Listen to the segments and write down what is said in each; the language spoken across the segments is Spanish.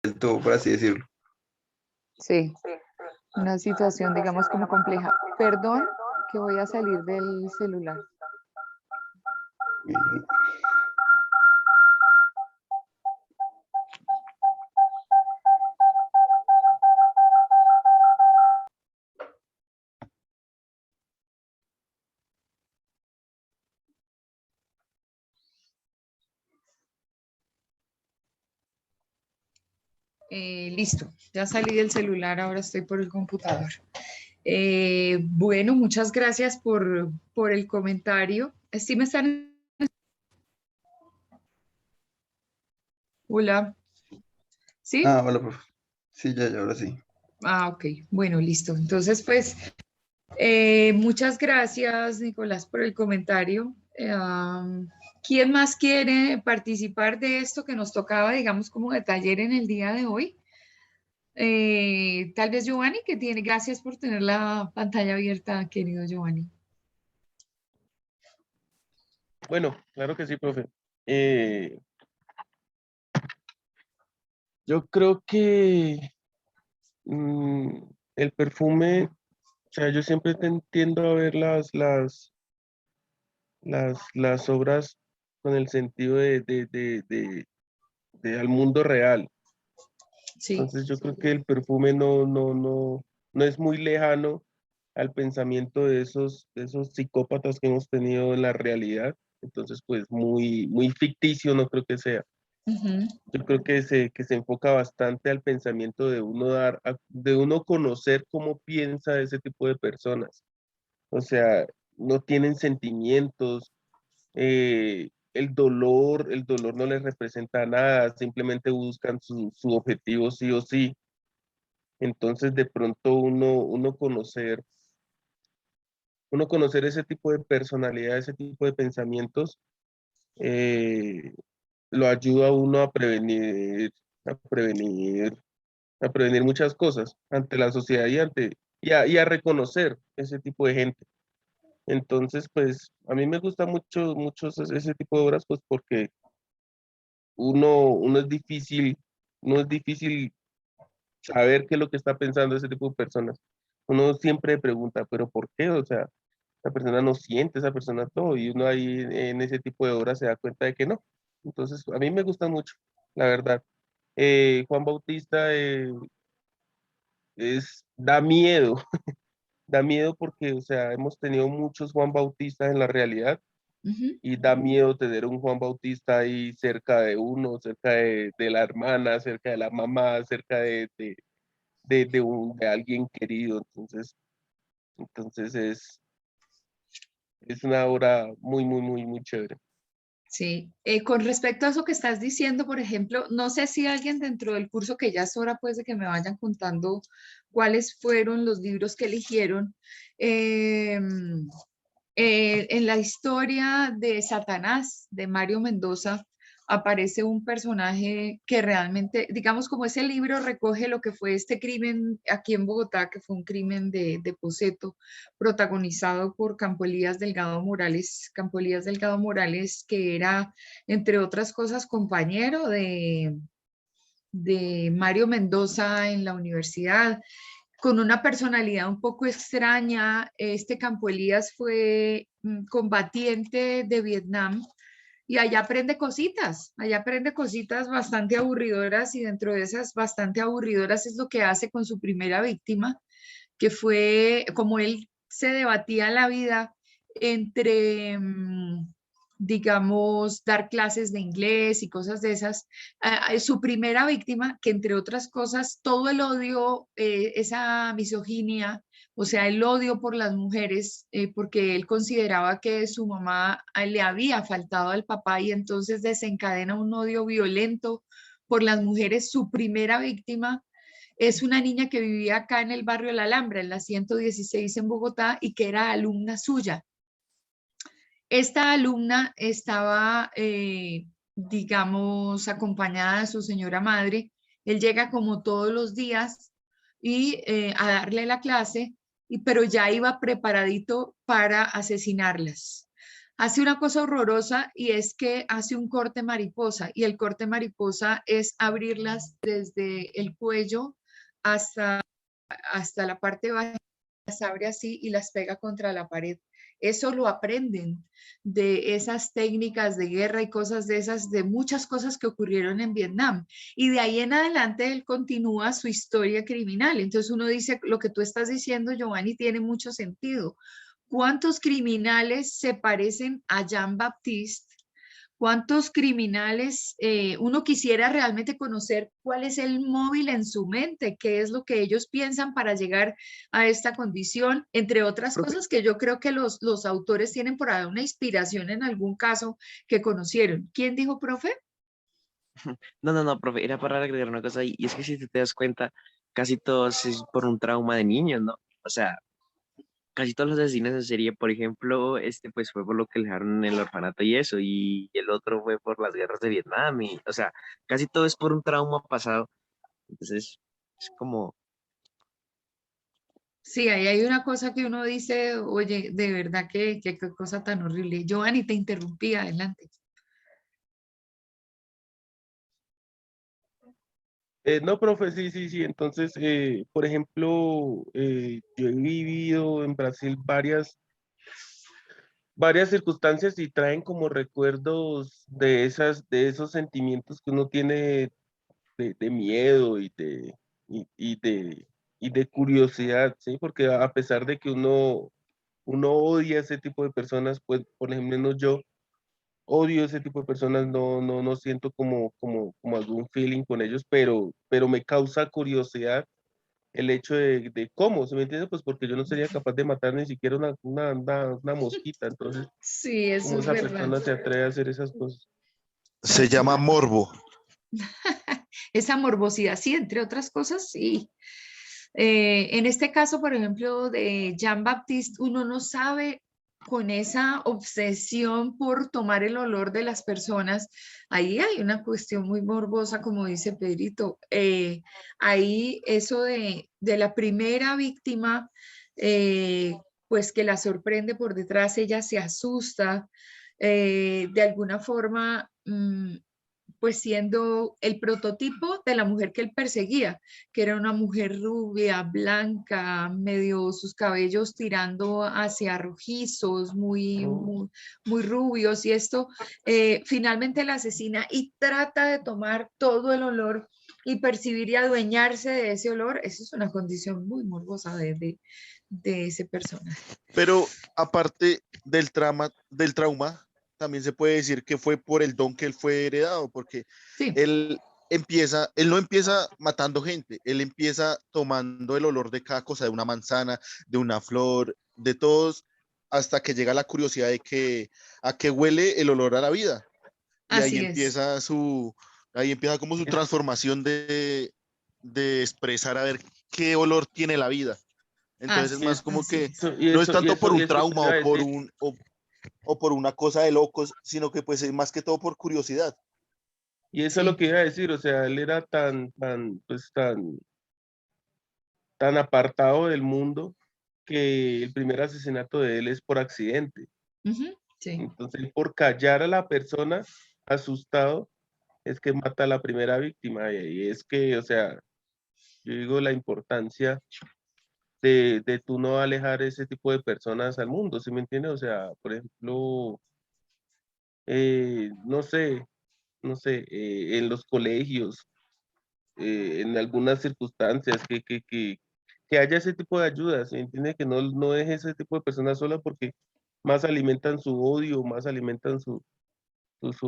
del todo, por así decirlo. Sí, una situación, digamos, como compleja. Perdón que voy a salir del celular. Y, Listo, ya salí del celular, ahora estoy por el computador. Bueno, muchas gracias por el comentario. ¿Sí me están? Hola, ¿sí? hola, profe. Sí, ya, ahora sí. Ah, ok, bueno, listo. Entonces, pues, muchas gracias, Nicolás, por el comentario. ¿Quién más quiere participar de esto que nos tocaba, digamos, como de taller en el día de hoy? Tal vez Giovanni, que tiene, gracias por tener la pantalla abierta, querido Giovanni. Bueno, claro que sí, profe. Eh, yo creo que mm, el perfume, o sea, yo siempre tiendo a ver las obras con el sentido de al mundo real. Sí, Entonces yo creo que el perfume no es muy lejano al pensamiento de esos psicópatas que hemos tenido en la realidad. Entonces, pues muy ficticio no creo que sea. ujú, Yo creo que se enfoca bastante al pensamiento de uno de uno conocer cómo piensa ese tipo de personas. O sea, no tienen sentimientos, el dolor no les representa nada, simplemente buscan su objetivo sí o sí. Entonces, de pronto uno conocer ese tipo de personalidad, ese tipo de pensamientos, eh, lo ayuda a uno a prevenir a prevenir muchas cosas ante la sociedad y a reconocer ese tipo de gente. Entonces, pues a mí me gusta mucho ese tipo de obras, pues porque uno es difícil saber qué es lo que está pensando ese tipo de personas. Uno siempre pregunta, pero ¿por qué? O sea, esa persona no siente, esa persona todo, y uno ahí en ese tipo de obras se da cuenta de que no. Entonces, a mí me gusta mucho, la verdad. Juan Bautista da miedo. Da miedo porque, o sea, hemos tenido muchos Juan Bautistas en la realidad ujú. y da miedo tener un Juan Bautista ahí cerca de uno, cerca de la hermana, cerca de la mamá, cerca de alguien querido. Entonces es una obra muy chévere. Sí, con respecto a eso que estás diciendo, por ejemplo, no sé si alguien dentro del curso, que ya es hora pues de que me vayan contando cuáles fueron los libros que eligieron. Eh, en la historia de Satanás, de Mario Mendoza, aparece un personaje que realmente, digamos, como ese libro recoge lo que fue este crimen aquí en Bogotá, que fue un crimen de Poseto, protagonizado por Campo Elías Delgado Morales, que era, entre otras cosas, compañero de Mario Mendoza en la universidad, con una personalidad un poco extraña. Este Campo Elías fue combatiente de Vietnam y allá aprende cositas bastante aburridoras, y dentro de esas bastante aburridoras es lo que hace con su primera víctima, que fue como él se debatía la vida entre, digamos, dar clases de inglés y cosas de esas. Su primera víctima, que entre otras cosas, todo el odio, esa misoginia, o sea, el odio por las mujeres, porque él consideraba que su mamá le había faltado al papá, y entonces desencadena un odio violento por las mujeres. Su primera víctima es una niña que vivía acá en el barrio La Alhambra, en la 116 en Bogotá, y que era alumna suya. Esta alumna estaba, digamos, acompañada de su señora madre. Él llega como todos los días a darle la clase, pero ya iba preparadito para asesinarlas. hace una cosa horrorosa y es que hace un corte mariposa y el corte mariposa es abrirlas desde el cuello hasta, hasta la parte baja, las abre así y las pega contra la pared. Eso lo aprenden de esas técnicas de guerra y cosas de esas, de muchas cosas que ocurrieron en Vietnam. Y de ahí en adelante él continúa su historia criminal. Entonces uno dice, lo que tú estás diciendo, Giovanni, tiene mucho sentido. ¿Cuántos criminales se parecen a Jean-Baptiste? ¿Cuántos criminales uno quisiera realmente conocer cuál es el móvil en su mente? ¿Qué es lo que ellos piensan para llegar a esta condición? Entre otras Profe, cosas que yo creo que los autores tienen por ahí una inspiración en algún caso que conocieron. ¿Quién dijo, profe? no, profe, era para agregar una cosa ahí, y es que si te das cuenta, casi todos es por un trauma de niños, ¿no? O sea, casi todos los asesinos en serie, por ejemplo, este pues fue por lo que le dejaron en el orfanato y eso, y el otro fue por las guerras de Vietnam, y, o sea, casi todo es por un trauma pasado, entonces es como, Sí, ahí hay una cosa que uno dice, oye, de verdad que qué cosa tan horrible. Giovanni, te interrumpí, adelante. No, profe, sí. Entonces, por ejemplo, yo he vivido en Brasil varias circunstancias y traen como recuerdos de esos sentimientos que uno tiene de miedo y de curiosidad, ¿sí? Porque a pesar de que uno odia ese tipo de personas, pues, por ejemplo, yo odio ese tipo de personas, no siento como algún feeling con ellos, pero me causa curiosidad el hecho de cómo, ¿se me entiende? Pues porque yo no sería capaz de matar ni siquiera una mosquita, entonces, Sí, eso ¿cómo es esa verdad. persona se atreve a hacer esas cosas? Se llama morbo. Esa morbosidad, sí, entre otras cosas, sí. En este caso, por ejemplo, de Jean-Baptiste, uno no sabe con esa obsesión por tomar el olor de las personas. Ahí hay una cuestión muy morbosa, como dice Pedrito. Ahí eso de la primera víctima, pues que la sorprende por detrás, ella se asusta, de alguna forma. Pues siendo el prototipo de la mujer que él perseguía, que era una mujer rubia, blanca, medio sus cabellos tirando hacia rojizos, Oh, muy rubios, y esto finalmente la asesina y trata de tomar todo el olor y percibir y adueñarse de ese olor. Eso es una condición muy morbosa de ese personaje. Pero aparte del trauma, también se puede decir que fue por el don que él fue heredado, porque Sí, él él no empieza matando gente, él empieza tomando el olor de cada cosa, de una manzana, de una flor, de todos, hasta que llega la curiosidad de a qué huele el olor a la vida. Y así es. ahí empieza como su transformación de expresar a ver qué olor tiene la vida. Entonces es Así, más como así que es. no es tanto por y un eso trauma iba a o decir, o por una cosa de locos, sino que pues es más que todo por curiosidad. y eso es lo Sí. que iba a decir, o sea, él era pues tan apartado del mundo que el primer asesinato de él es por accidente. Ujú, sí. Entonces, por callar a la persona asustado, es que mata a la primera víctima. Y es que, o sea, yo digo la importancia de tú no alejar ese tipo de personas al mundo, ¿sí me entiendes? O sea, por ejemplo, no sé, en los colegios, en algunas circunstancias, que haya ese tipo de ayuda, ¿sí me entiende? Que no deje ese tipo de personas solas porque más alimentan su odio, más alimentan su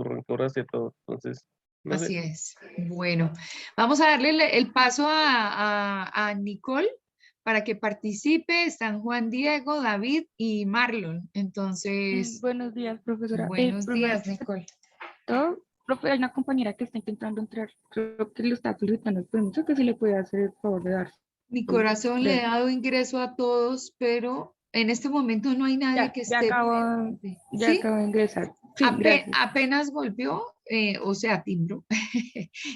rencor hacia todo. Entonces, no sé. Así es. Bueno, vamos a darle el paso a Nicole para que participe. Están Juan Diego, David y Marlon. Entonces, Buenos días, profesora. buenos Primero días, que Nicole. todo, profe, hay una compañera que está intentando entrar. Creo que le está solicitando el permiso, que si le puede hacer el favor de dar. Mi corazón le he Gracias. dado ingreso a todos, pero en este momento no hay nadie que esté presente. Ya ¿Sí? acabo de ingresar. Sí, gracias. Apenas golpeó, o sea, timbró.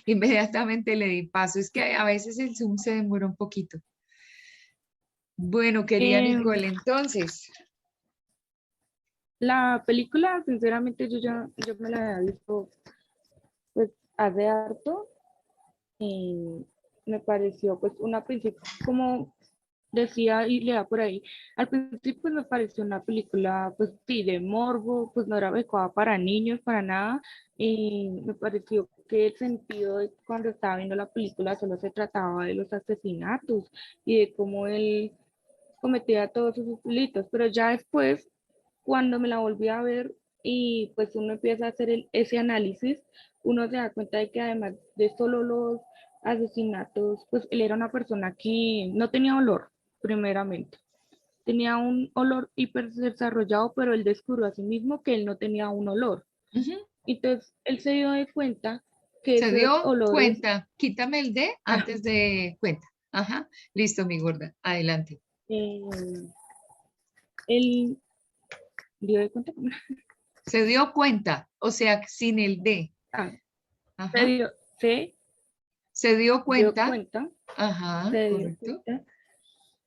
Inmediatamente le di paso. Es que a veces el Zoom se demora un poquito. Bueno, querida Eh, Nicole, entonces, La película, sinceramente, yo me la había visto pues hace harto y me pareció pues una principio, como decía y lea por ahí, al principio pues, me pareció una película pues sí de morbo, pues no era adecuada para niños, para nada, y me pareció que el sentido de cuando estaba viendo la película solo se trataba de los asesinatos y de cómo él cometía todos esos delitos, pero ya después, cuando me la volví a ver y pues uno empieza a hacer ese análisis, uno se da cuenta de que además de solo los asesinatos, pues él era una persona que no tenía olor, primeramente. Tenía un olor hiper desarrollado, pero él descubrió a sí mismo que él no tenía un olor. Ujú. Entonces, él se dio de cuenta que Se esos dio olores, cuenta. Quítame el D ah, antes de cuenta. Ajá. Listo, mi gorda. Adelante. eh, él dio de cuenta, Se dio cuenta, o sea, sin el D. ah, Ajá. se Se dio dio cuenta. cuenta, Ajá, se dio correcto. cuenta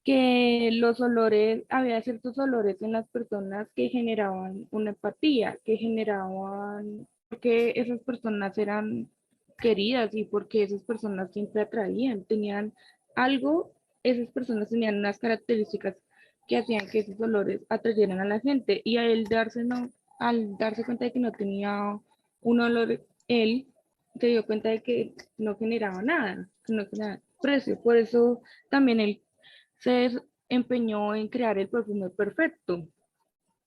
que los olores, había ciertos olores en las personas que generaban una empatía, que generaban, porque esas personas eran queridas y porque esas personas siempre atraían, tenían algo, esas personas tenían unas características que hacían que esos olores atrayeran a la gente y a él darse, no, al darse cuenta de que no tenía un olor, él se dio cuenta de que no generaba nada, que no generaba precio, por eso también él se empeñó en crear el perfume perfecto,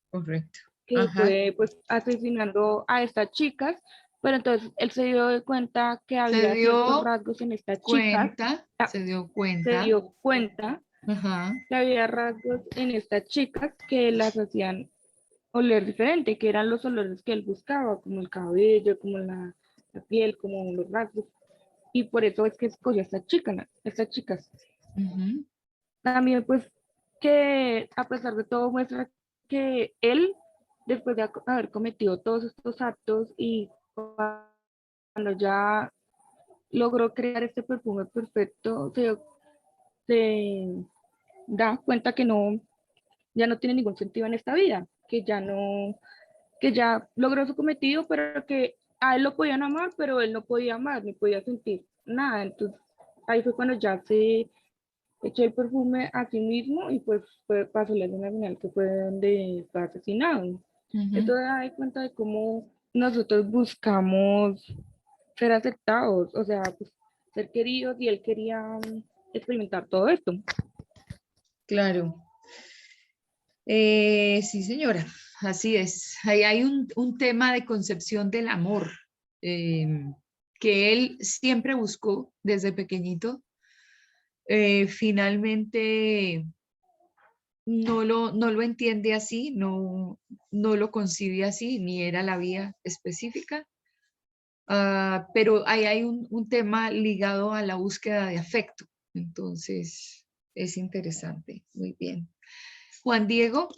Correcto. que Ajá. fue pues asesinando a estas chicas, pero entonces él se dio cuenta que Se había ciertos dio rasgos en estas chicas, cuenta. ah, Se dio se cuenta. dio cuenta Ajá. que había rasgos en estas chicas que las hacían oler diferente, que eran los olores que él buscaba, como el cabello, como la piel, como los rasgos, y por eso es que escogió a estas chicas. Ujú. También pues que a pesar de todo muestra que él, después de haber cometido todos estos actos y cuando ya logró crear este perfume perfecto, se da cuenta que no, ya no tiene ningún sentido en esta vida, que ya no, que ya logró su cometido, pero que a él lo podían amar, pero él no podía amar, ni podía sentir nada. Entonces ahí fue cuando ya se echó el perfume a sí mismo y pues pasó la escena final que fue donde fue asesinado. Esto Ujú. da cuenta de cómo nosotros buscamos ser aceptados, o sea, pues, ser queridos y él quería experimentar todo esto. Claro. Sí, señora, así es. Ahí hay un tema de concepción del amor que él siempre buscó desde pequeñito. Finalmente no lo entiende así, no lo concibe así, ni era la vía específica. Pero ahí hay un tema ligado a la búsqueda de afecto. Entonces, es interesante. Muy bien. Juan Diego,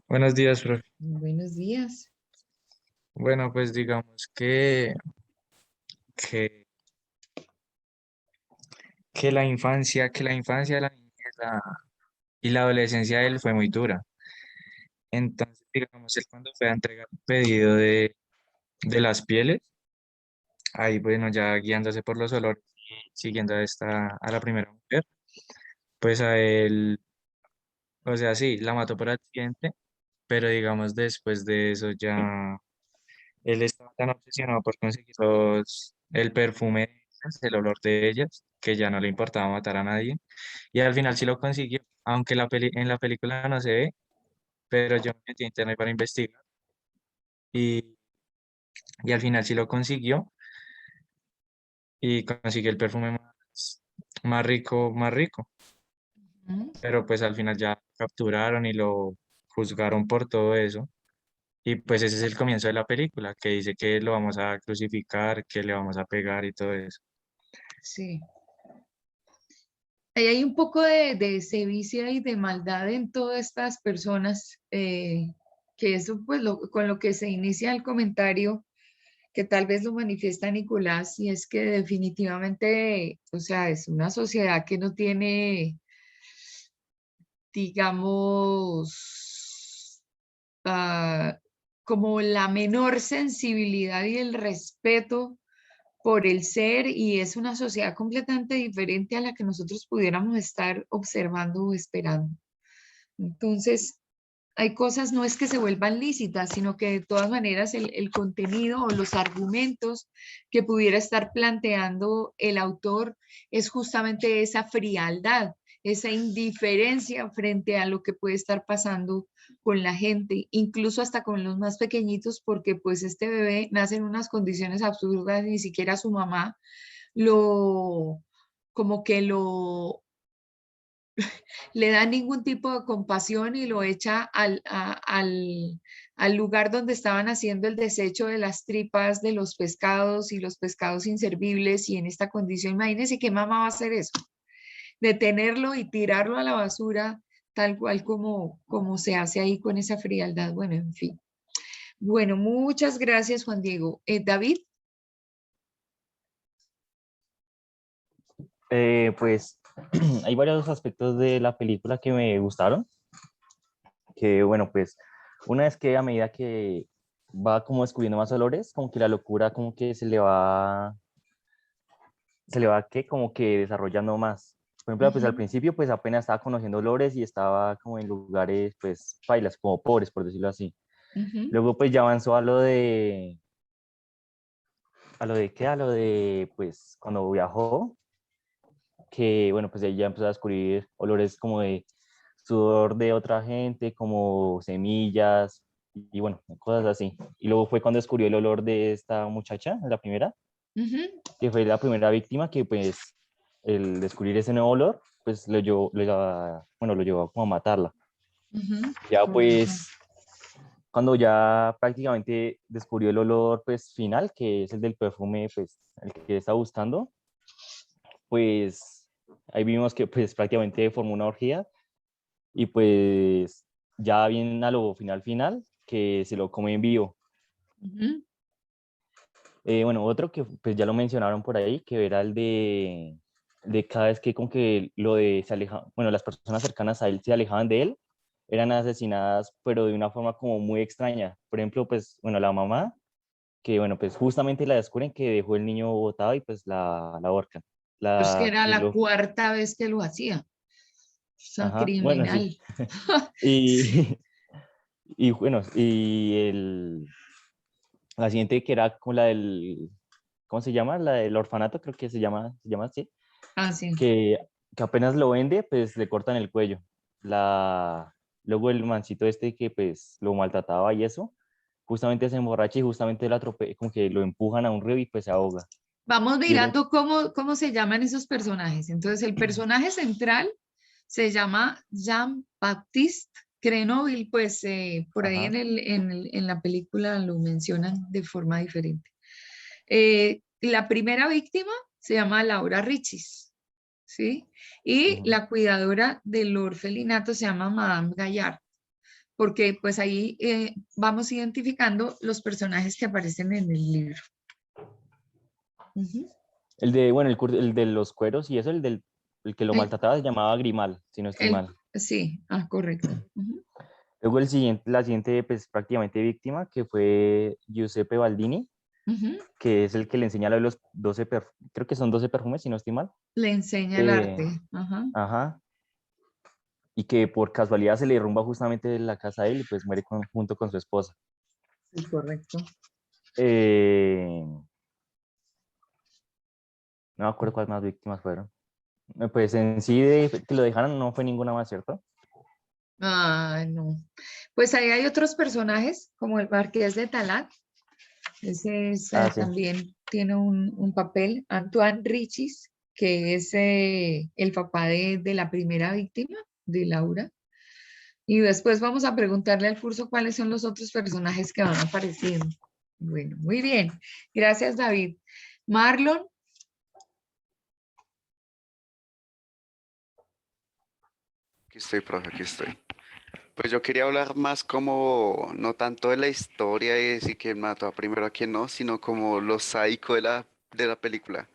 Buenos días, profe. buenos días. Bueno, pues digamos que, que la infancia, la niñez y la adolescencia de él fue muy dura. Entonces, digamos, él cuando fue a entregar el pedido de las pieles, ahí bueno, ya guiándose por los olores y siguiendo a la primera mujer, pues a él, o sea, sí, la mató por accidente, pero digamos, después de eso ya él estaba tan obsesionado por conseguir el perfume de ellas, el olor de ellas, que ya no le importaba matar a nadie. Y al final sí lo consiguió, aunque en la película no se ve, pero yo me metí en internet para investigar y, y al final sí lo consiguió y consiguió el perfume más rico, más rico. Ujú. Pero pues al final ya capturaron y lo juzgaron por todo eso. Y pues ese es el comienzo de la película, que dice que lo vamos a crucificar, que le vamos a pegar y todo eso. Sí. Ahí hay un poco de sevicia y de maldad en todas estas personas, que eso pues con lo que se inicia el comentario, que tal vez lo manifiesta Nicolás, y es que definitivamente, o sea, es una sociedad que no tiene digamos, como la menor sensibilidad y el respeto por el ser, y es una sociedad completamente diferente a la que nosotros pudiéramos estar observando o esperando. Entonces, hay cosas no es que se vuelvan lícitas, sino que de todas maneras el contenido o los argumentos que pudiera estar planteando el autor es justamente esa frialdad, esa indiferencia frente a lo que puede estar pasando con la gente, incluso hasta con los más pequeñitos, porque pues este bebé nace en unas condiciones absurdas, ni siquiera su mamá lo, como que lo le da ningún tipo de compasión y lo echa al lugar donde estaban haciendo el desecho de las tripas de los pescados y los pescados inservibles, y en esta condición, imagínense qué mamá va a hacer eso, detenerlo y tirarlo a la basura, tal cual como se hace ahí con esa frialdad. Bueno, en fin. Bueno, muchas gracias, Juan Diego. David. Pues hay varios aspectos de la película que me gustaron, que bueno, pues una es que a medida que va como descubriendo más olores, como que la locura como que ¿qué? Como que desarrollando más. Por ejemplo, pues al principio pues apenas estaba conociendo olores y estaba como en lugares pues pailas, como pobres, por decirlo así. Luego pues ya avanzó a lo de pues cuando viajó, que bueno, pues ahí ya empezó a descubrir olores como de sudor de otra gente, como semillas y bueno, cosas así. Y luego fue cuando descubrió el olor de esta muchacha, la primera, que fue la primera víctima, que pues el descubrir ese nuevo olor, pues lo llevó como a matarla. Ya pues cuando ya prácticamente descubrió el olor pues final, que es el del perfume, pues el que está buscando, pues ahí vimos que pues prácticamente formó una orgía y pues ya bien a lo final, que se lo come en vivo. Bueno, otro que pues ya lo mencionaron por ahí, que era el de cada vez que con que bueno, las personas cercanas a él se alejaban de él, eran asesinadas, pero de una forma como muy extraña. Por ejemplo, pues, bueno, la mamá, que bueno, pues justamente la descubren que dejó el niño botado y pues la ahorcan. Pues que era Y la cuarta vez que lo hacía. O sea, ajá, bueno, sí. criminal. Y, y bueno, la siguiente que era como ¿cómo se llama? La del orfanato, creo que se llama así, Ah, sí. que apenas lo vende, pues le cortan el cuello. Luego el mancito este que pues lo maltrataba y eso, justamente se emborracha y justamente lo atropella, como que lo empujan a un río y pues se ahoga. Vamos Y luego, mirando cómo se llaman esos personajes. Entonces, el personaje central se llama Jean-Baptiste Grenouille, pues por ahí ajá, en la película lo mencionan de forma diferente. La primera víctima se llama Laura Richis, ¿sí? Y la cuidadora del orfelinato se llama Madame Gallard, porque pues ahí vamos identificando los personajes que aparecen en el libro. bueno, el de los cueros y eso, el que lo maltrataba se llamaba Grimal, si no estoy mal. Sí, correcto. Luego la siguiente, pues prácticamente víctima, que fue Giuseppe Baldini, que es el que le enseña lo de los 12 creo que son 12 perfumes, si no estoy mal. Le enseña el arte. Ajá. Y que por casualidad se le derrumba justamente la casa a él y pues muere junto con su esposa. Sí, correcto. No me acuerdo cuáles más víctimas fueron. Pues en sí, que lo dejaron, no fue ninguna más, ¿cierto? No. Pues ahí hay otros personajes, como el Marqués de Talat. Ese Sí. también tiene un papel. Antoine Richis, que es el papá de la primera víctima, de Laura. Y después vamos a preguntarle al curso cuáles son los otros personajes que van apareciendo. Bueno, muy bien. Gracias, David. Marlon. Aquí estoy, profe, aquí estoy. Pues yo quería hablar más como, no tanto de la historia y decir quién mató a primero a quién no, sino como lo sádico de la película.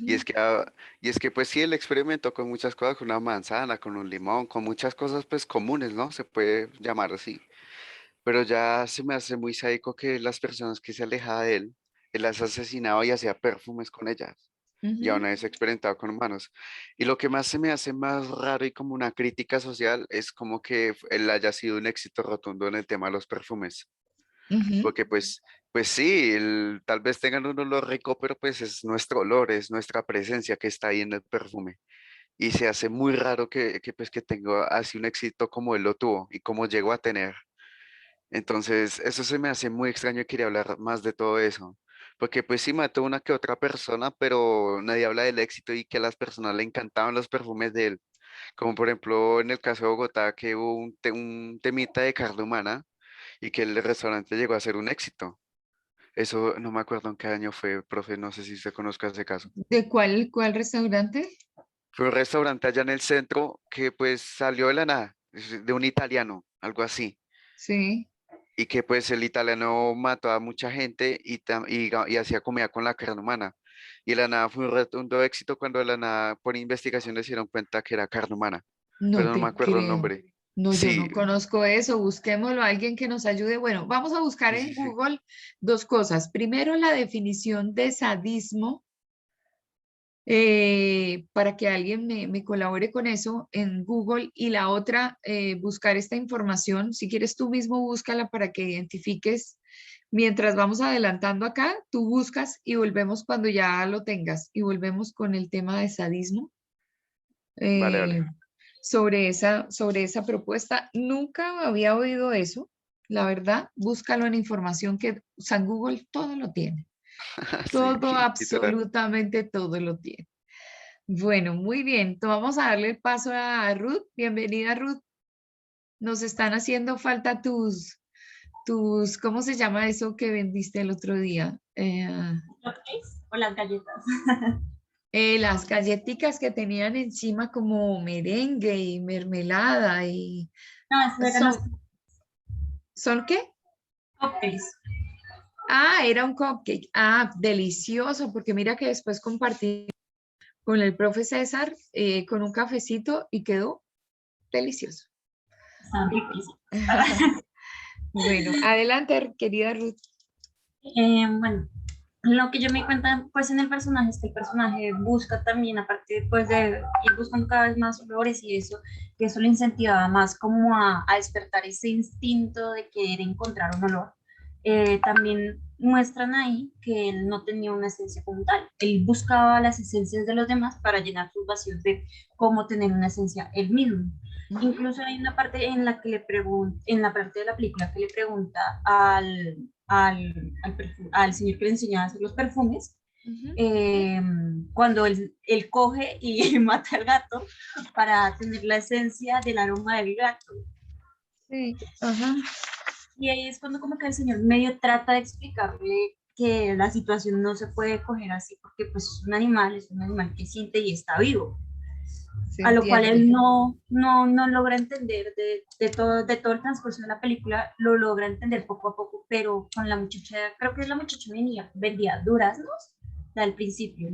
Y es que, y es que pues sí, él experimentó con muchas cosas, con una manzana, con un limón, con muchas cosas pues comunes, ¿no? Se puede llamar así. Pero ya se me hace muy sádico que las personas que se alejaban de él, él las asesinaba y hacía perfumes con ellas. Y aún Ujú, es experimentado con humanos. Y lo que más se me hace más raro y como una crítica social es como que él haya sido un éxito rotundo en el tema de los perfumes. ujú. Porque pues sí, tal vez tengan un olor rico, pero pues es nuestro olor, es nuestra presencia que está ahí en el perfume. Y se hace muy raro pues que tenga así un éxito como él lo tuvo y como llegó a tener. Entonces, eso se me hace muy extraño y quería hablar más de todo eso. Porque pues sí mató una que otra persona, pero nadie habla del éxito y que a las personas le encantaban los perfumes de él. Como por ejemplo en el caso de Bogotá, que hubo un temita de carne humana y que el restaurante llegó a ser un éxito. Eso no me acuerdo en qué año fue, profe, no sé si usted conozca ese caso. ¿De cuál restaurante? Fue un restaurante allá en el centro que pues salió de la nada, de un italiano, algo así. Sí. Y que pues el italiano mató a mucha gente y hacía comida con la carne humana. Y de la nada fue un rotundo éxito cuando de la nada por investigación se dieron cuenta que era carne humana, pero No no me te acuerdo el creo. nombre. No, yo Sí, no conozco eso. Busquémoslo, alguien que nos ayude. Bueno, vamos a buscar sí, en sí, sí. Google dos cosas. Primero, la definición de sadismo, para que alguien me colabore con eso en Google. Y la otra, buscar esta información. Si quieres, tú mismo búscala para que identifiques. Mientras vamos adelantando acá, tú buscas y volvemos cuando ya lo tengas. Y volvemos con el tema de sadismo. Vale, vale. eh, sobre esa propuesta. Nunca había oído eso, la verdad. Búscalo en información que San Google todo lo tiene. Sí, Todo, literal. absolutamente todo lo tiene. Bueno, muy bien. Vamos a darle el paso a Ruth. Bienvenida, Ruth. Nos están haciendo falta ¿cómo se llama eso que vendiste el otro día? Cupcakes o las galletas. Las galletitas que tenían encima como merengue y mermelada y No, esos eran los son, ¿son qué? cupcakes. Ah, era un cupcake. Ah, delicioso, porque mira que después compartí con el profe César con un cafecito y quedó delicioso. Están riquísimos. Bueno, adelante, querida Ruth. Bueno, lo que yo me di cuenta pues en el personaje es que el personaje busca también, aparte pues de ir buscando cada vez más olores y eso, que eso le incentivaba más como a despertar ese instinto de querer encontrar un olor. También muestran ahí que él no tenía una esencia como tal, él buscaba las esencias de los demás para llenar sus vacíos de cómo tener una esencia él mismo. Incluso hay una parte en la que le pregunta, en la parte de la película que le pregunta al señor que le enseñaba a hacer los perfumes, Ujú. cuando él coge y mata al gato para tener la esencia del aroma del gato. Sí, ajá. Y ahí es cuando como que el señor medio trata de explicarle que la situación no se puede coger así porque pues es un animal que siente y está vivo. Se A lo cual él entiende. no logra entender de todo el transcurso de la película, lo logra entender poco a poco, pero con la muchacha, creo que la muchacha vendía duraznos al principio,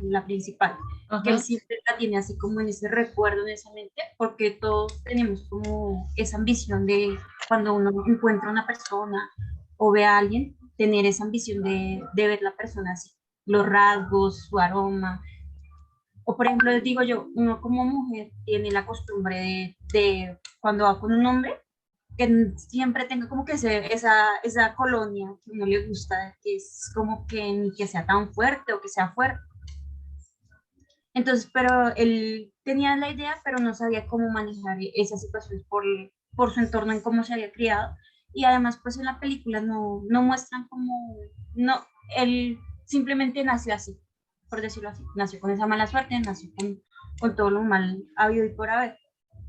la principal, que él Ajá. siempre la tiene así como en ese recuerdo, en esa mente, porque todos tenemos como esa ambición de cuando uno encuentra una persona o ve a alguien, tener esa ambición de ver la persona así, los rasgos, su aroma, o por ejemplo, les digo yo, uno como mujer tiene la costumbre de cuando va con un hombre, que siempre tenga como que esa colonia que no le gusta, que es como que ni que sea tan fuerte o que sea fuerte. Entonces, pero él tenía la idea, pero no sabía cómo manejar esas situaciones por su entorno, en cómo se había criado. Y además, pues en la película no muestran cómo, no, él simplemente nació así, por decirlo así. Nació con esa mala suerte, nació con todo lo mal habido y por haber.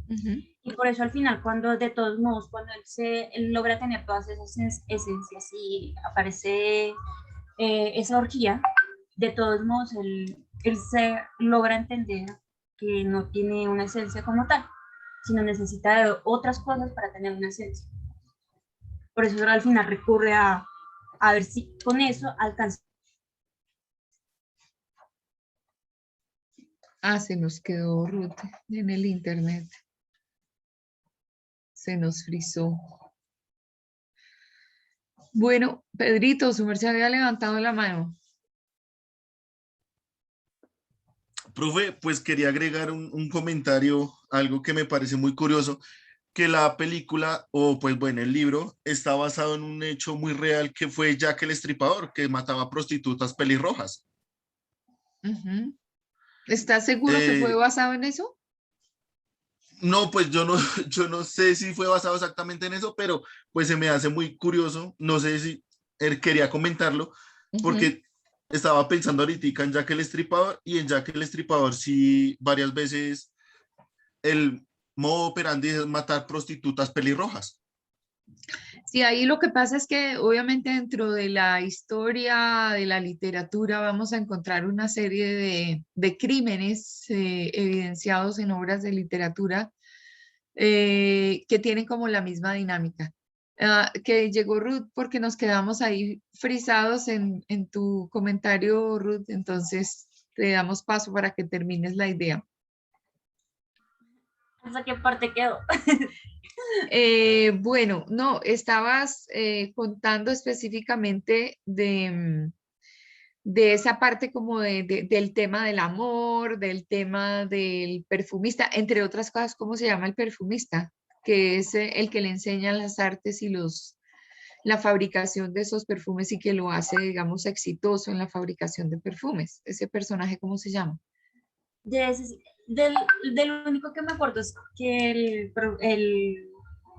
Ujú. Y por eso al final, cuando de todos modos, cuando él logra tener todas esas esencias y aparece esa orgía, de todos modos, él se logra entender que no tiene una esencia como tal, sino necesita de otras cosas para tener una esencia. Por eso al final recurre a ver si con eso alcanza. Ah, se nos quedó Ruth en el internet. Se nos frizó. Bueno, Pedrito, su merced había levantado la mano. Profe, pues quería agregar un comentario, algo que me parece muy curioso, que la película, o pues bueno, el libro, está basado en un hecho muy real que fue Jack el Estripador, que mataba prostitutas pelirrojas. Ujú. ¿Estás seguro que fue Eh, basado en eso? no, pues yo no, yo no sé si fue basado exactamente en eso, pero pues se me hace muy curioso, no sé si él quería comentarlo, Ujú. porque estaba pensando ahorita en Jack el Estripador, y en Jack el Estripador sí varias veces el modo operandi es matar prostitutas pelirrojas. Sí, ahí lo que pasa es que obviamente dentro de la historia de la literatura vamos a encontrar una serie de crímenes evidenciados en obras de literatura que tienen como la misma dinámica. Ah, que llegó Ruth porque nos quedamos ahí frisados en tu comentario, Ruth, entonces te damos paso para que termines la idea. ¿Hasta qué parte quedó? Bueno, no, estabas contando específicamente de esa parte como del tema del amor, del tema del perfumista, entre otras cosas, ¿cómo se llama el perfumista? Que es el que le enseña las artes y la fabricación de esos perfumes y que lo hace, digamos, exitoso en la fabricación de perfumes. Ese personaje, ¿cómo se llama? De ese- del, del único que me acuerdo es que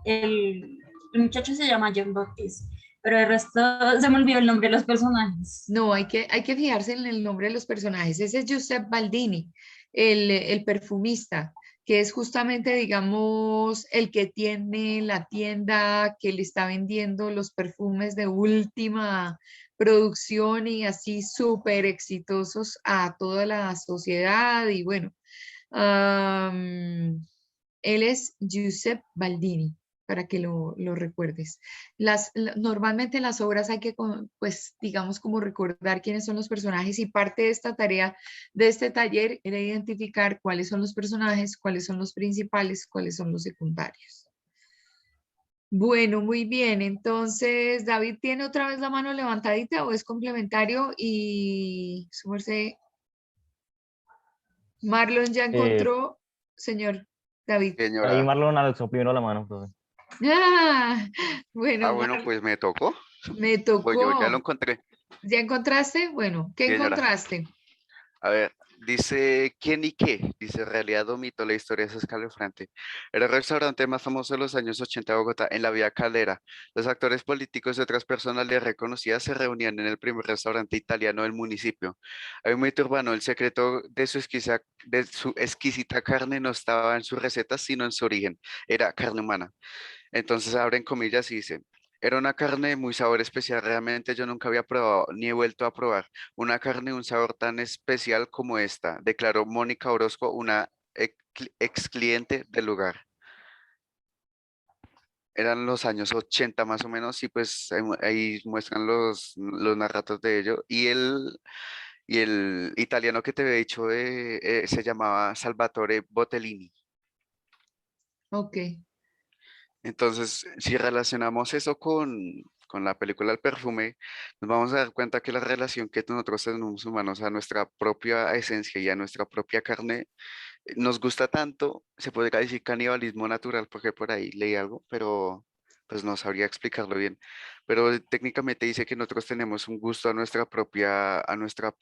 el muchacho se llama John Baptiste, pero el resto se me olvidó el nombre de los personajes. No, hay que fijarse en el nombre de los personajes. Ese es Giuseppe Baldini, el perfumista, que es justamente, digamos, el que tiene la tienda que le está vendiendo los perfumes de última producción y así súper exitosos a toda la sociedad. Y bueno, él es Giuseppe Baldini, para que lo recuerdes. Normalmente en las obras hay que, pues, digamos, como recordar quiénes son los personajes y parte de esta tarea de este taller era identificar cuáles son los personajes, cuáles son los principales, cuáles son los secundarios. Bueno, muy bien. Entonces, David tiene otra vez la mano levantadita o es complementario y su merced, Marlon ya Eh, encontró, señor David. ahí Señora. Marlon alzó primero la mano, profe. Ah, Ah, bueno, bueno, pues me tocó. me Pues yo ya lo tocó. encontré, ¿Ya encontraste? Bueno, ¿qué señora. encontraste? A ver, dice ¿quién y qué? Dice realidad o mito, la historia es escalofriante. Era el restaurante más famoso de los años 80 de Bogotá, en la Vía Calera. Los actores políticos y otras personalidades reconocidas se reunían en el primer restaurante italiano del municipio. Hay un mito urbano, el secreto de su exquisita carne no estaba en sus recetas, sino en su origen. Era carne humana. Entonces abren comillas y dice, era una carne de muy sabor especial, realmente yo nunca había probado ni he vuelto a probar una carne de un sabor tan especial como esta, declaró Mónica Orozco, una ex cliente del lugar. Eran los años 80 más o menos y pues ahí muestran los narratos de ello y el italiano que te había dicho se llamaba Salvatore Bottellini. Ok. Entonces, si relacionamos eso con la película El perfume, nos vamos a dar cuenta que la relación que nosotros tenemos humanos a nuestra propia esencia y a nuestra propia carne nos gusta tanto, se podría decir canibalismo natural, porque por ahí leí algo, pero pues no sabría explicarlo bien. Pero técnicamente dice que nosotros tenemos un gusto a nuestra propia, a nuestro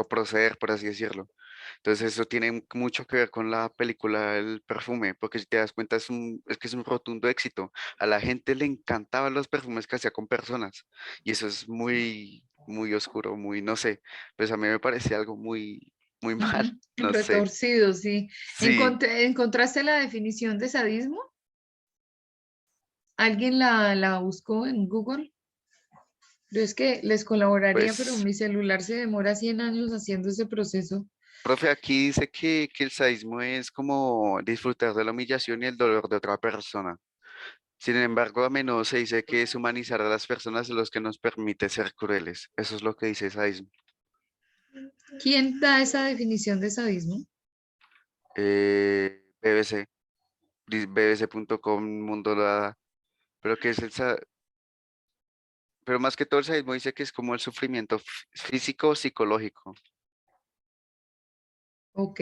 proceder, por así decirlo. Entonces eso tiene mucho que ver con la película El perfume, porque si te das cuenta es que es un rotundo éxito. A la gente le encantaban los perfumes que hacía con personas y eso es muy, muy oscuro, muy, no sé, pues a mí me parece algo muy, muy mal, Ujú. no sé. Retorcido, sí. Sí, ¿Encontraste la definición de sadismo? ¿Alguien la buscó en Google? Yo es que les colaboraría, pero pues, mi celular se demora 100 años haciendo ese proceso. profe, aquí dice que el sadismo es como disfrutar de la humillación y el dolor de otra persona. Sin embargo, a menudo se dice que es humanizar a las personas los que nos permite ser crueles. Eso es lo que dice sadismo. ¿Quién da esa definición de sadismo? BBC, bbc.com, Mundo lo da. Pero que es pero más que todo el sadismo dice que es como el sufrimiento físico, psicológico. Ok.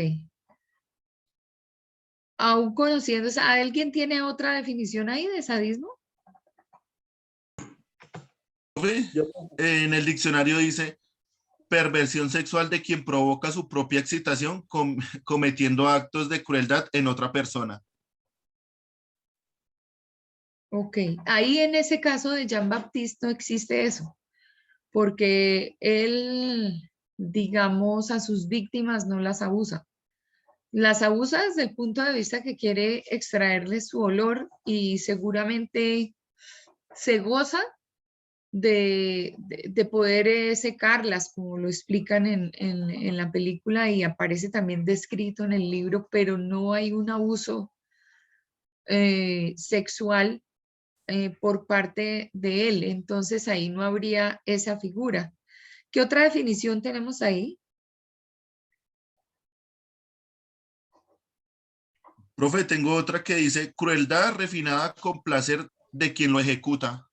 Aún conociendo, ¿alguien tiene otra definición ahí de sadismo? Profe, Yo, en el diccionario dice perversión sexual de quien provoca su propia excitación cometiendo actos de crueldad en otra persona. Ok. Ahí en ese caso de Jean-Baptiste no existe eso, porque él, digamos, a sus víctimas no las abusa. Las abusa desde el punto de vista que quiere extraerles su olor y seguramente se goza de poder secarlas, como lo explican en la película y aparece también descrito en el libro, pero no hay un abuso sexual por parte de él. Entonces ahí no habría esa figura. ¿Qué otra definición tenemos ahí? Profe, tengo otra que dice crueldad refinada con placer de quien lo ejecuta.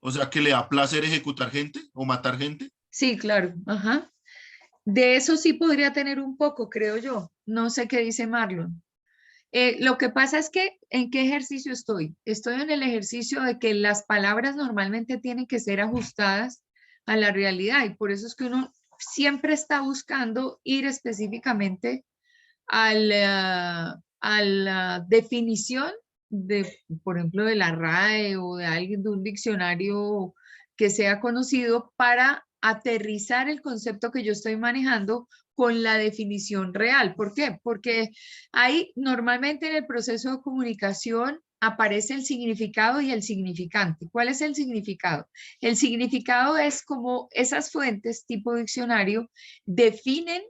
O sea, que le da placer ejecutar gente o matar gente. Sí, claro. Ajá. De eso sí podría tener un poco, creo yo. No sé qué dice Marlon. Lo que pasa es que, ¿en qué ejercicio estoy? Estoy en el ejercicio de que las palabras normalmente tienen que ser ajustadas a la realidad y por eso es que uno siempre está buscando ir específicamente a la definición de, por ejemplo, de la RAE o de alguien de un diccionario que sea conocido para aterrizar el concepto que yo estoy manejando con la definición real. ¿Por qué? Porque ahí normalmente en el proceso de comunicación aparece el significado y el significante. ¿Cuál es el significado? El significado es como esas fuentes tipo diccionario definen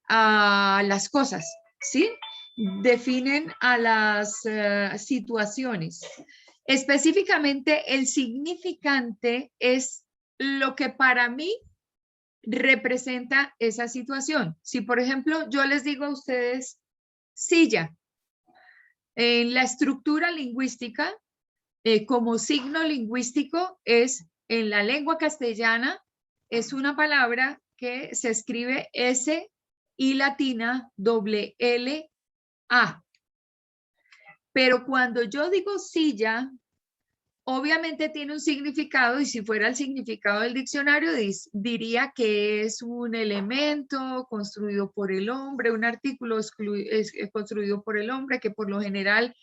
a las cosas, ¿sí? Definen a las situaciones. Específicamente, el significante es lo que para mí representa esa situación. Si, por ejemplo, yo les digo a ustedes silla, en la estructura lingüística, como signo lingüístico, es en la lengua castellana, es una palabra que se escribe S y latina doble L A. Pero cuando yo digo silla, obviamente tiene un significado y si fuera el significado del diccionario diría que es un elemento construido por el hombre, un artículo construido por el hombre que por lo general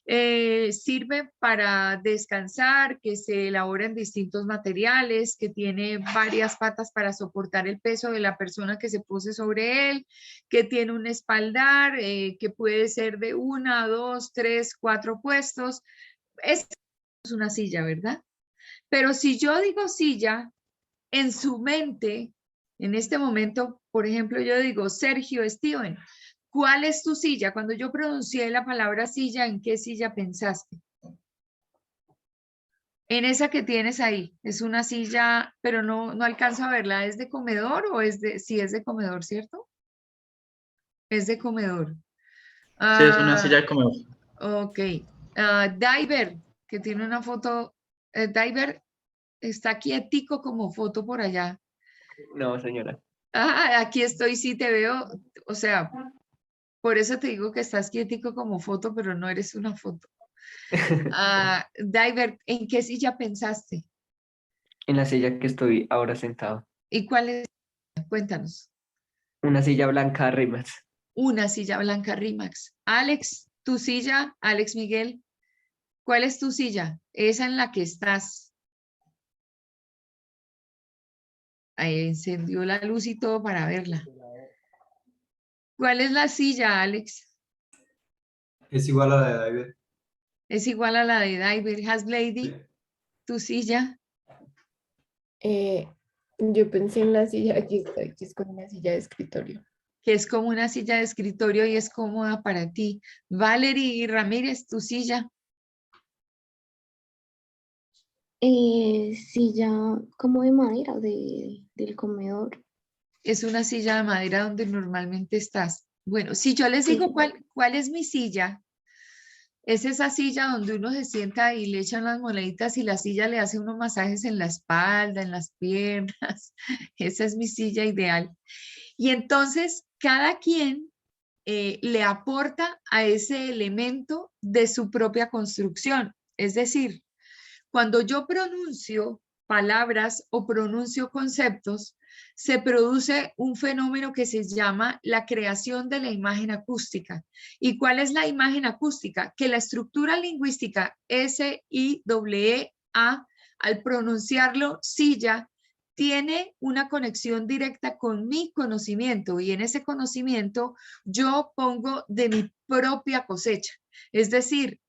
sirve para descansar, que se elabora en distintos materiales, que tiene varias patas para soportar el peso de la persona que se pose sobre él, que tiene un espaldar, que puede ser de 1, 2, 3, 4 puestos. Es una silla, ¿verdad? Pero si yo digo silla, en su mente, en este momento, por ejemplo, yo digo Sergio Steven, ¿cuál es tu silla? Cuando yo pronuncié la palabra silla, ¿en qué silla pensaste? En esa que tienes ahí, es una silla, pero no alcanzo a verla, ¿es de comedor o es de, sí es de comedor, ¿cierto? Es de comedor. Sí, es una Ah, silla de comedor. ok. Diver, que tiene una foto, Diver está quietico como foto por allá. No, señora. Ah, aquí estoy, sí te veo, o sea, por eso te digo que estás quietico como foto, pero no eres una foto. Diver, ¿en qué silla pensaste? En la silla que estoy ahora sentado. ¿Y cuál es? Cuéntanos. Una silla blanca Rimax. Una silla blanca Rimax. Alex, tu silla, Alex Miguel, ¿cuál es tu silla? Esa en la que estás. Ahí encendió la luz y todo para verla. ¿Cuál es la silla, Alex? Es igual a la de David. Es igual a la de Diver. Has Lady, tu silla. Yo pensé en la silla, aquí está, que es como una silla de escritorio. Que es como una silla de escritorio y es cómoda para ti. Valerie Ramírez, tu silla. Silla como de madera del comedor. es una silla de madera donde normalmente estás. Bueno, si yo les digo cuál es mi silla, es esa silla donde uno se sienta y le echan las moneditas y la silla le hace unos masajes en la espalda, en las piernas. Esa es mi silla ideal. Y entonces cada quien le aporta a ese elemento de su propia construcción. Es decir, cuando yo pronuncio palabras o pronuncio conceptos, se produce un fenómeno que se llama la creación de la imagen acústica. ¿Y cuál es la imagen acústica? Que la estructura lingüística S-I-A, al pronunciarlo silla, tiene una conexión directa con mi conocimiento y en ese conocimiento yo pongo de mi propia cosecha. Es decir,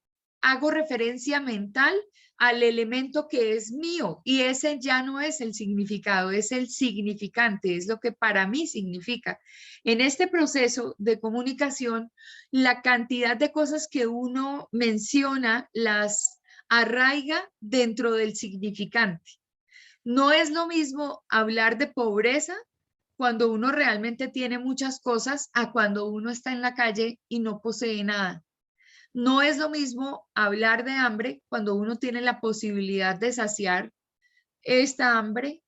hago referencia mental al elemento que es mío y ese ya no es el significado, es el significante, es lo que para mí significa. En este proceso de comunicación, la cantidad de cosas que uno menciona las arraiga dentro del significante. No es lo mismo hablar de pobreza cuando uno realmente tiene muchas cosas a cuando uno está en la calle y no posee nada. No es lo mismo hablar de hambre cuando uno tiene la posibilidad de saciar esta hambre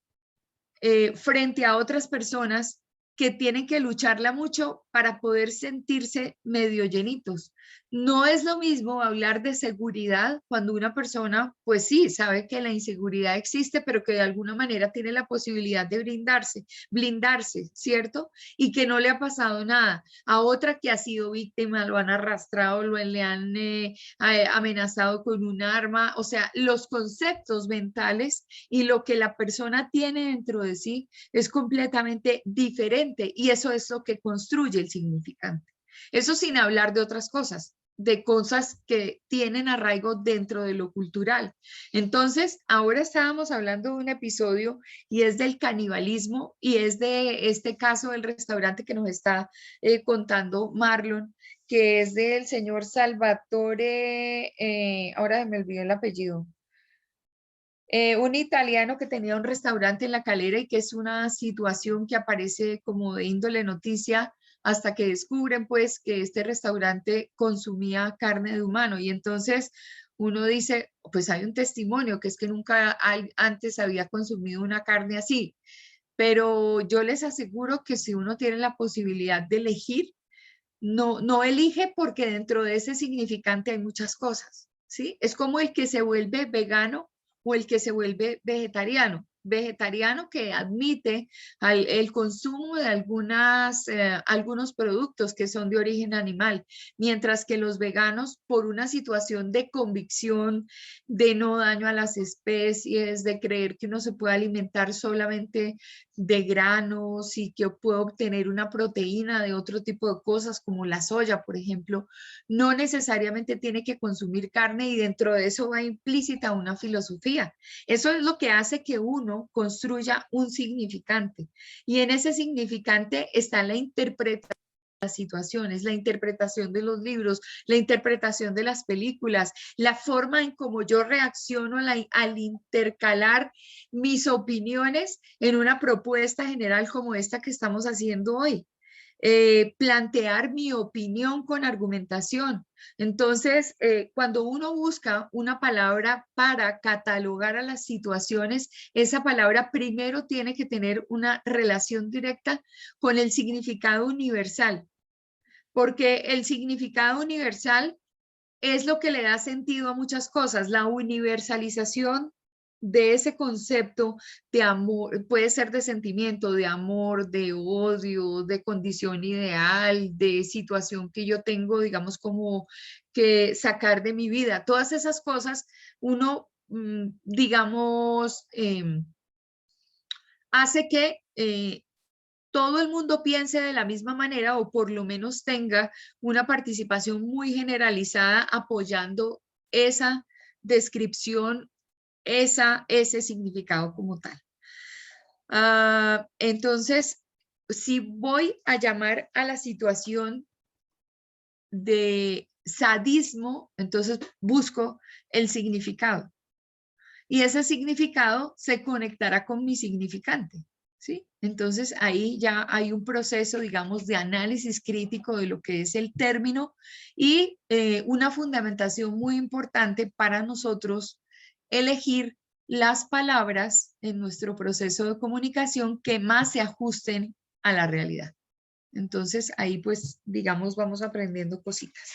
frente a otras personas que tienen que lucharla mucho para poder sentirse medio llenitos. No es lo mismo hablar de seguridad cuando una persona, pues sí, sabe que la inseguridad existe, pero que de alguna manera tiene la posibilidad de blindarse, ¿cierto? Y que no le ha pasado nada. A otra que ha sido víctima, lo han arrastrado, le han amenazado con un arma. O sea, los conceptos mentales y lo que la persona tiene dentro de sí es completamente diferente y eso es lo que construye el significante. Eso sin hablar de otras cosas, de cosas que tienen arraigo dentro de lo cultural. Entonces, ahora estábamos hablando de un episodio y es del canibalismo y es de este caso del restaurante que nos está contando Marlon, que es del señor Salvatore, ahora me olvidó el apellido. Un italiano que tenía un restaurante en La Calera y que es una situación que aparece como de índole noticia hasta que descubren pues que este restaurante consumía carne de humano y entonces uno dice, pues hay un testimonio que es que nunca antes había consumido una carne así, pero yo les aseguro que si uno tiene la posibilidad de elegir, no elige porque dentro de ese significante hay muchas cosas, ¿sí? Es como el que se vuelve vegano o el que se vuelve vegetariano. Vegetariano que admite el consumo de algunos productos que son de origen animal, mientras que los veganos, por una situación de convicción, de no daño a las especies, de creer que uno se puede alimentar solamente de granos y que puede obtener una proteína de otro tipo de cosas como la soya, por ejemplo, no necesariamente tiene que consumir carne y dentro de eso va implícita una filosofía. Eso es lo que hace que uno construya un significante y en ese significante está la interpretación de las situaciones, la interpretación de los libros, la interpretación de las películas, la forma en cómo yo reacciono al intercalar mis opiniones en una propuesta general como esta que estamos haciendo hoy. Plantear mi opinión con argumentación. Entonces, cuando uno busca una palabra para catalogar a las situaciones, esa palabra primero tiene que tener una relación directa con el significado universal, porque el significado universal es lo que le da sentido a muchas cosas. La universalización de ese concepto de amor, puede ser de sentimiento, de amor, de odio, de condición ideal, de situación que yo tengo, digamos, como que sacar de mi vida. Todas esas cosas, uno, digamos, hace que todo el mundo piense de la misma manera o por lo menos tenga una participación muy generalizada apoyando esa descripción, ese significado como tal. Entonces, si voy a llamar a la situación de sadismo, entonces busco el significado. Y ese significado se conectará con mi significante. ¿sí? Entonces ahí ya hay un proceso, digamos, de análisis crítico de lo que es el término y una fundamentación muy importante para nosotros elegir las palabras en nuestro proceso de comunicación que más se ajusten a la realidad. Entonces ahí pues, digamos, vamos aprendiendo cositas.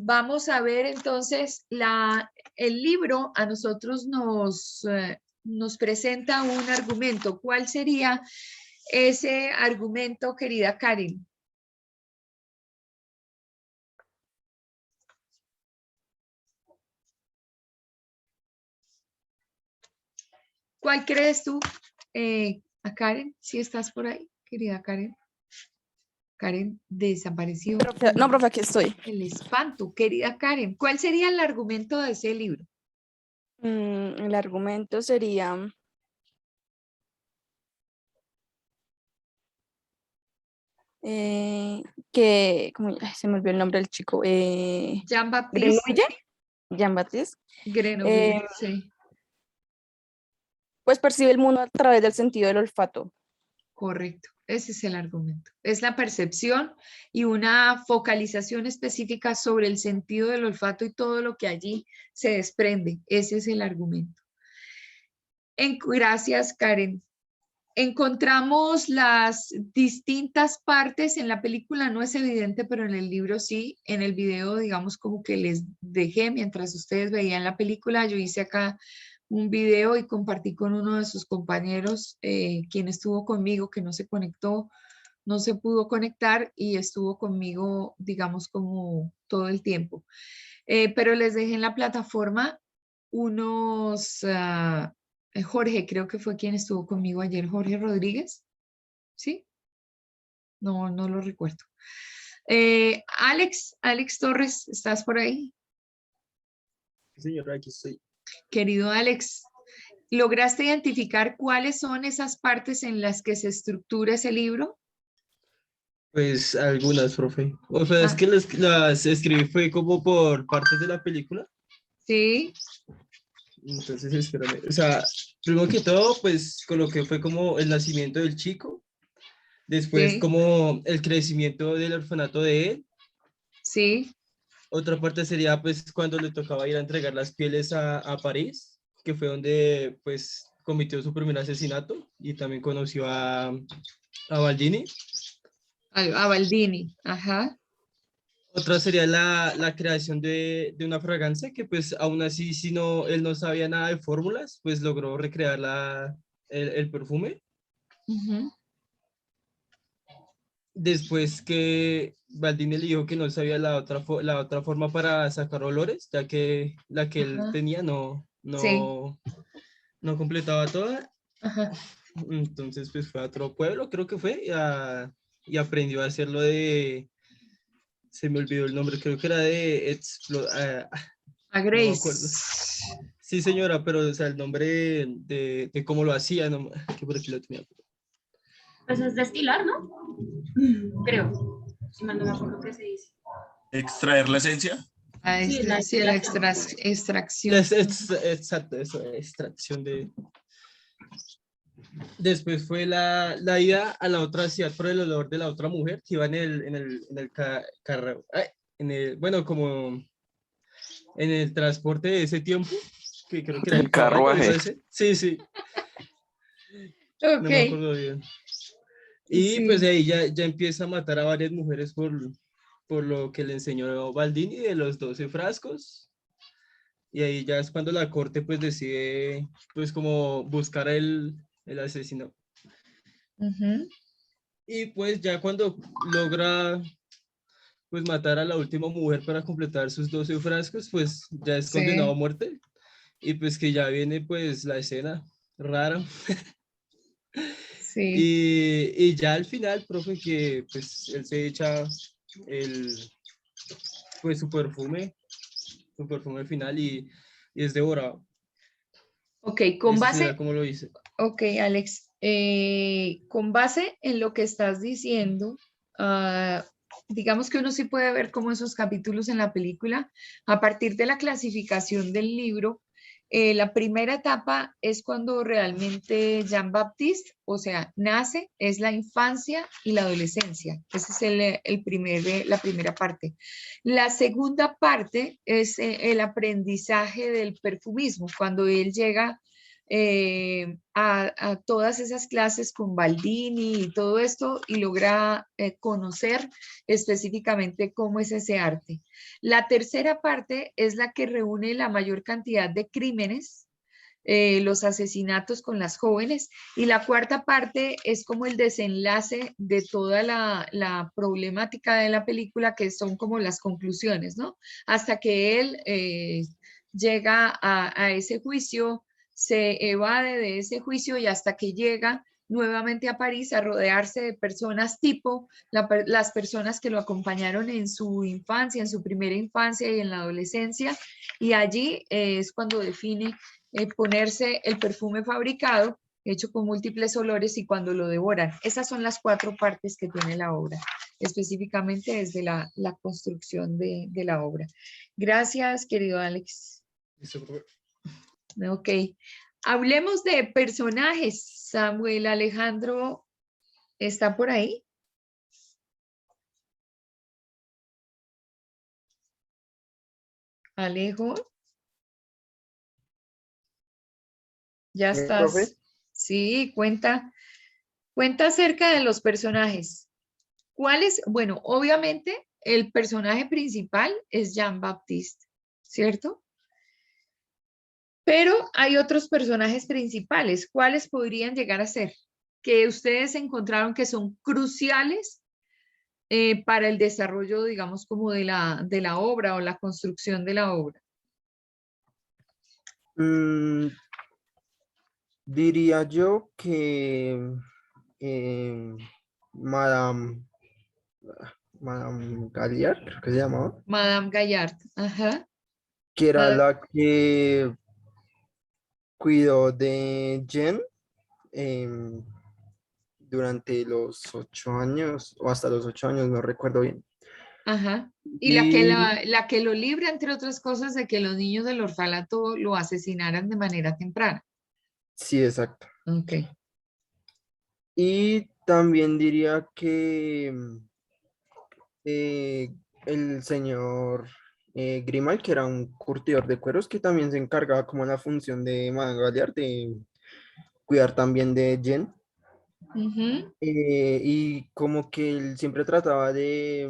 Vamos a ver entonces, el libro a nosotros nos presenta un argumento. ¿Cuál sería ese argumento, querida Karen? ¿Cuál crees tú, a Karen? Si estás por ahí, querida Karen. Karen desapareció. No, profe, aquí estoy. El espanto, querida Karen. ¿Cuál sería el argumento de ese libro? El argumento sería que, se me olvidó el nombre del chico. Jean-Baptiste. Grenouille. Jean-Baptiste. Grenouille, sí. Pues percibe el mundo a través del sentido del olfato. Correcto, ese es el argumento. Es la percepción y una focalización específica sobre el sentido del olfato y todo lo que allí se desprende. Ese es el argumento. Gracias, Karen. Encontramos las distintas partes. En la película no es evidente, pero en el libro sí. En el video, digamos, como que les dejé mientras ustedes veían la película. Yo hice acá un video y compartí con uno de sus compañeros, quien estuvo conmigo, que no se conectó, no se pudo conectar y estuvo conmigo, digamos, como todo el tiempo. Pero les dejé en la plataforma unos... Jorge, creo que fue quien estuvo conmigo ayer, Jorge Rodríguez, ¿sí? No lo recuerdo. Alex Torres, ¿estás por ahí? Sí, señora, aquí estoy. Querido Alex, ¿lograste identificar cuáles son esas partes en las que se estructura ese libro? Pues algunas, profe. O sea, es que las escribí fue como por partes de la película. Sí. Entonces, espérame. O sea, primero que todo, pues con lo que fue como el nacimiento del chico. Después, Sí. como el crecimiento del orfanato de él. Sí. Otra parte sería, pues, cuando le tocaba ir a entregar las pieles a París, que fue donde, pues, cometió su primer asesinato y también conoció a Baldini. A Baldini, ajá. Otra sería la creación de una fragancia que pues aún así si no, él no sabía nada de fórmulas, pues logró recrear el perfume. Uh-huh. Después que Baldini le dijo que no sabía la otra forma para sacar olores, ya que la que él tenía Sí. no completaba toda. Ajá. Entonces pues fue a otro pueblo, creo que fue, y aprendió a hacerlo de... Se me olvidó el nombre, creo que era de a Grace. No me acuerdo. Sí, señora, pero o sea, el nombre de cómo lo hacía, no, que por aquí lo tenía. Pues es destilar, ¿no? Creo. Si mal no me acuerdo qué se dice. ¿Extraer la esencia? Sí, la extracción. Exacto, eso, extracción de... Después fue la ida a la otra ciudad por el olor de la otra mujer que iba en el carro, bueno, como en el transporte de ese tiempo, que creo que era el carruaje. Sí. Okay. No me acuerdo bien. Y pues ahí ya empieza a matar a varias mujeres por lo que le enseñó Baldini de los 12 frascos. Y ahí ya es cuando la corte pues decide pues como buscar el asesino. Uh-huh. Y pues ya cuando logra pues matar a la última mujer para completar sus 12 frascos, pues ya es condenado a muerte. Y pues que ya viene pues la escena rara. Sí. Y ya al final, profe, que pues él se echa pues su perfume final y es devorado. Ok, con base... ¿Cómo lo hice? Ok, Alex, con base en lo que estás diciendo, digamos que uno sí puede ver como esos capítulos en la película, a partir de la clasificación del libro, La primera etapa es cuando realmente Jean-Baptiste, o sea, nace, es la infancia y la adolescencia. Esa es la primera parte. La segunda parte es el aprendizaje del perfumismo, cuando él llega a todas esas clases con Baldini y todo esto y logra conocer específicamente cómo es ese arte. La tercera parte es la que reúne la mayor cantidad de crímenes, los asesinatos con las jóvenes, y la cuarta parte es como el desenlace de toda la problemática de la película, que son como las conclusiones, ¿no? Hasta que él llega a ese juicio, se evade de ese juicio y hasta que llega nuevamente a París a rodearse de personas tipo las personas que lo acompañaron en su infancia, en su primera infancia y en la adolescencia, y allí es cuando define ponerse el perfume fabricado, hecho con múltiples olores, y cuando lo devoran. Esas son las 4 partes que tiene la obra, específicamente desde la construcción de la obra. Gracias, querido Alex. Ok. Hablemos de personajes. Samuel Alejandro, ¿está por ahí? Alejo. Ya estás. ¿Profe? Sí, cuenta acerca de los personajes. ¿Cuáles? Bueno, obviamente el personaje principal es Jean-Baptiste, ¿cierto? Pero hay otros personajes principales. ¿Cuáles podrían llegar a ser? Que ustedes encontraron que son cruciales para el desarrollo, digamos, como de la obra o la construcción de la obra. Diría yo que Madame Galliard, creo que se llamaba, Madame Gallard, ajá. que era la que cuidó de Jen durante los 8 años, o hasta los 8 años, no recuerdo bien. Ajá. Y Y la que lo libra, entre otras cosas, de que los niños del orfanato lo asesinaran de manera temprana. sí, exacto. Ok. Y también diría que el señor Grimal, que era un curtidor de cueros, que también se encargaba como la función de Madame Galliard, de cuidar también de Jen. Ujú. Y como que él siempre trataba de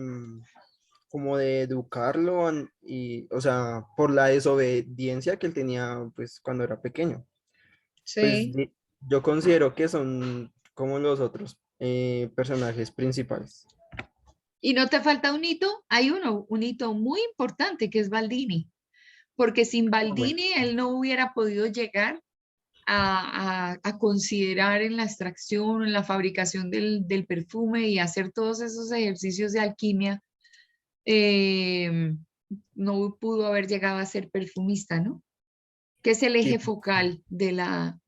como de educarlo y, o sea, por la desobediencia que él tenía pues cuando era pequeño. Pues Sí. yo considero que son como los otros personajes principales. ¿Y no te falta un hito? Hay un hito muy importante que es Baldini, porque sin Baldini él no hubiera podido llegar a considerar en la extracción, en la fabricación del perfume y hacer todos esos ejercicios de alquimia. No pudo haber llegado a ser perfumista, ¿no? Que es el eje focal de la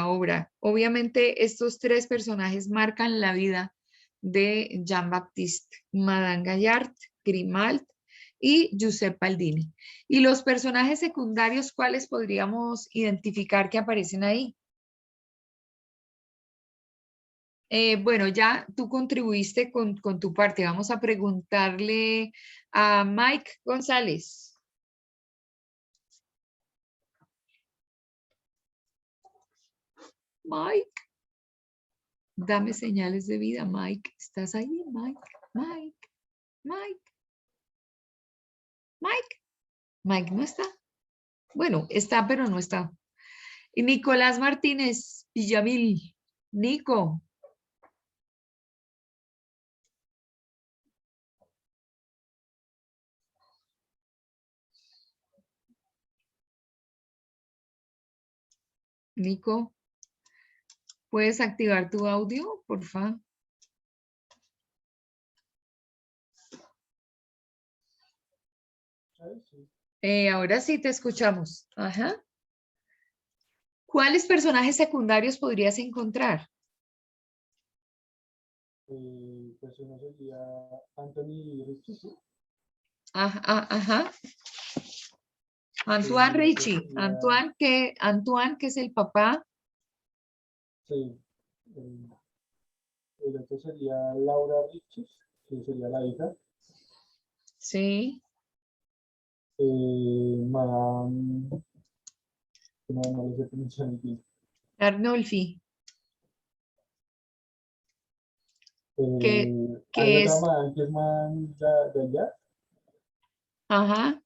obra. Obviamente estos 3 personajes marcan la vida de Jean-Baptiste, Madame Gallard, Grimald y Giuseppe Baldini. Y los personajes secundarios, ¿cuáles podríamos identificar que aparecen ahí? Bueno, ya tú contribuiste con tu parte. Vamos a preguntarle a Mike González. Mike, dame señales de vida, Mike. ¿Estás ahí, Mike? Mike, Mike, Mike. Mike no está. Bueno, está, pero no está. Y Nicolás Martínez Villamil. Nico. Nico, ¿puedes activar tu audio, por favor? Ahora sí te escuchamos. Ajá. ¿Cuáles personajes secundarios podrías encontrar? Pues uno sería Anthony Rizzo. Ajá, ajá. Antoine El otro Richie. sería, Antoine, que es el papá. sí, el, el otro sería Laura Richis, que sería la hija. Sí. Madame, no lo sé pronunciar bien. Arnolfi, que, Hay que otra es, Madame que es Madame de allá. ajá,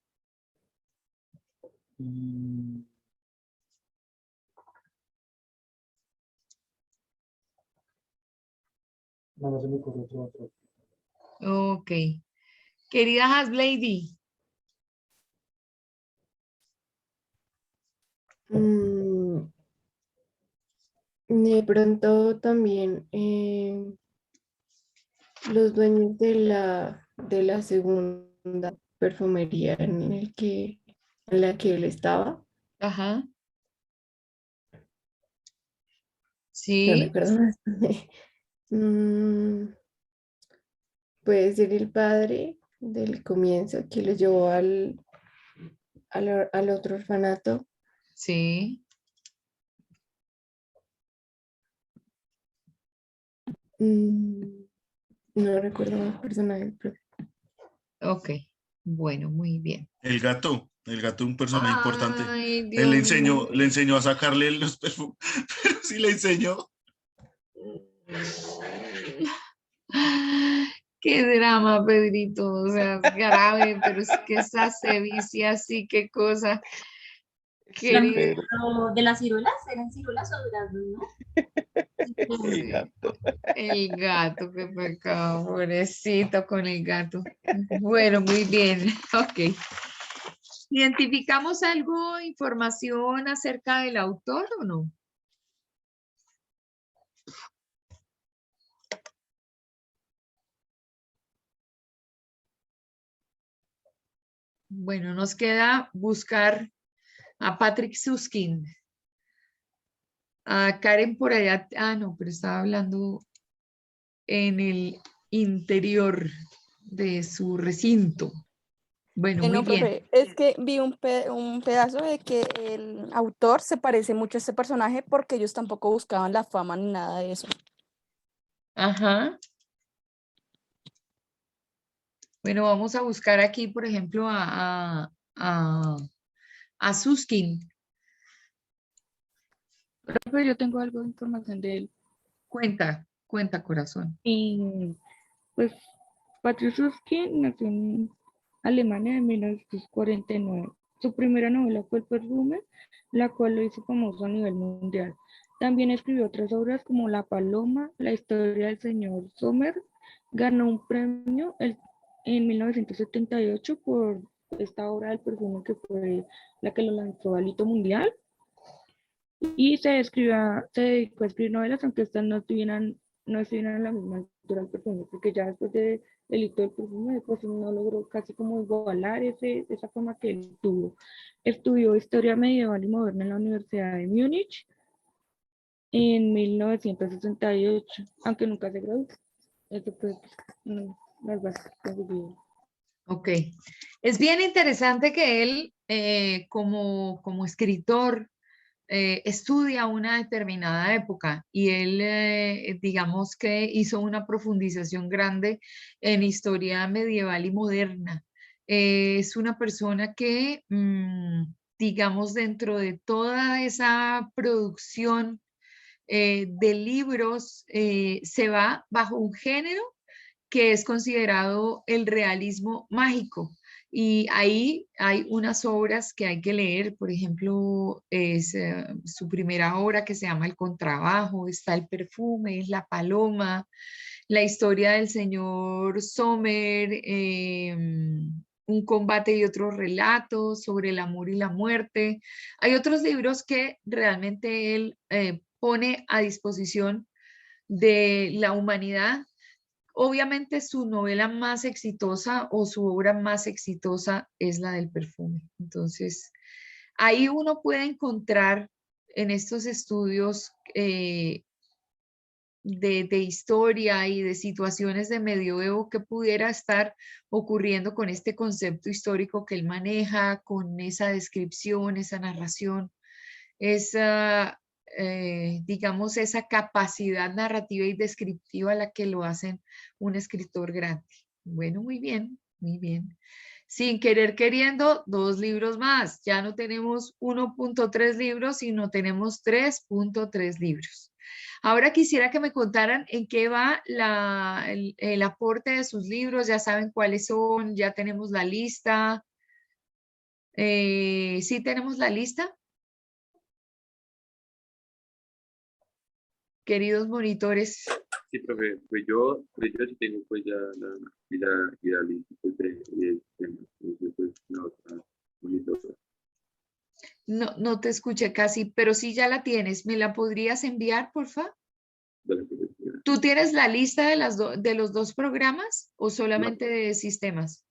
Y no se me ocurre otro. ok. Querida Haslady, Mm, de pronto también los dueños de la segunda perfumería en la que él estaba. ajá, No sí, recuerdo más. Mm, puede ser el padre del comienzo que lo llevó al otro orfanato. sí, Mm, no recuerdo más personajes, pero ok. Bueno, muy bien. El gato es un personaje importante. Ay, Él Dios mío. le enseñó a sacarle los perfumes, pero sí le enseñó. Qué drama, Pedrito, o sea, es grave, pero es que esa sevicia así, qué cosa, La querido. pero de las ciruelas, ¿eran ciruelas o duraznos, no? El gato. El gato, qué pecado, pobrecito con el gato. Bueno, muy bien, ok. ¿Identificamos algo, información acerca del autor o no? Bueno, nos queda buscar a Patrick Susskind. A Karen por allá, no, pero estaba hablando en el interior de su recinto. Bueno, muy No, bien. profe, es que vi un pedazo de que el autor se parece mucho a este personaje porque ellos tampoco buscaban la fama ni nada de eso. Ajá. Bueno, vamos a buscar aquí, por ejemplo, a Susskind. Profe, yo tengo algo de información de él. Cuenta, corazón. Y pues Patrick Suskind nació en Alemania en 1949. Su primera novela fue El perfume, la cual lo hizo famoso a nivel mundial. También escribió otras obras como La paloma, La historia del señor Sommer. Ganó un premio en 1978 por esta obra del perfume que fue la que lo lanzó al hito mundial. Y se dedicó a escribir novelas, aunque estas no estuvieran a la misma altura del perfume, porque ya después del hito del perfume, pues no logró casi como igualar esa fama que él tuvo. Estudió historia medieval y moderna en la Universidad de Múnich en 1968, aunque nunca se graduó. Eso fue las bases que conseguí. Ok. Es bien interesante que él, como escritor, estudia una determinada época y él, digamos que hizo una profundización grande en historia medieval y moderna. Es una persona que, digamos, dentro de toda esa producción de libros, se va bajo un género que es considerado el realismo mágico. Y ahí hay unas obras que hay que leer, por ejemplo, es su primera obra que se llama El contrabajo, está El perfume, es La paloma, la historia del señor Sommer, Un combate y otros relatos sobre el amor y la muerte. Hay otros libros que realmente él pone a disposición de la humanidad. Obviamente su novela más exitosa o su obra más exitosa es la del perfume. Entonces, ahí uno puede encontrar en estos estudios de historia y de situaciones de medioevo que pudiera estar ocurriendo con este concepto histórico que él maneja, con esa descripción, esa narración, esa, digamos, esa capacidad narrativa y descriptiva a la que lo hacen un escritor grande. Bueno, muy bien, muy bien. Sin querer queriendo, 2 libros más. Ya no tenemos 1.3 libros, sino tenemos 3.3 libros. Ahora quisiera que me contaran en qué va el aporte de sus libros. Ya saben cuáles son, ya tenemos la lista. ¿Sí tenemos la lista? Queridos monitores. Sí, profe, pues yo sí tengo pues ya la lista pues, de temas, entonces, pues, la otra monitora. No te escuché casi, pero sí ya la tienes. ¿Me la podrías enviar, por favor? Dale, pues, ya. ¿Tú tienes la lista de los 2 programas o solamente de sistemas?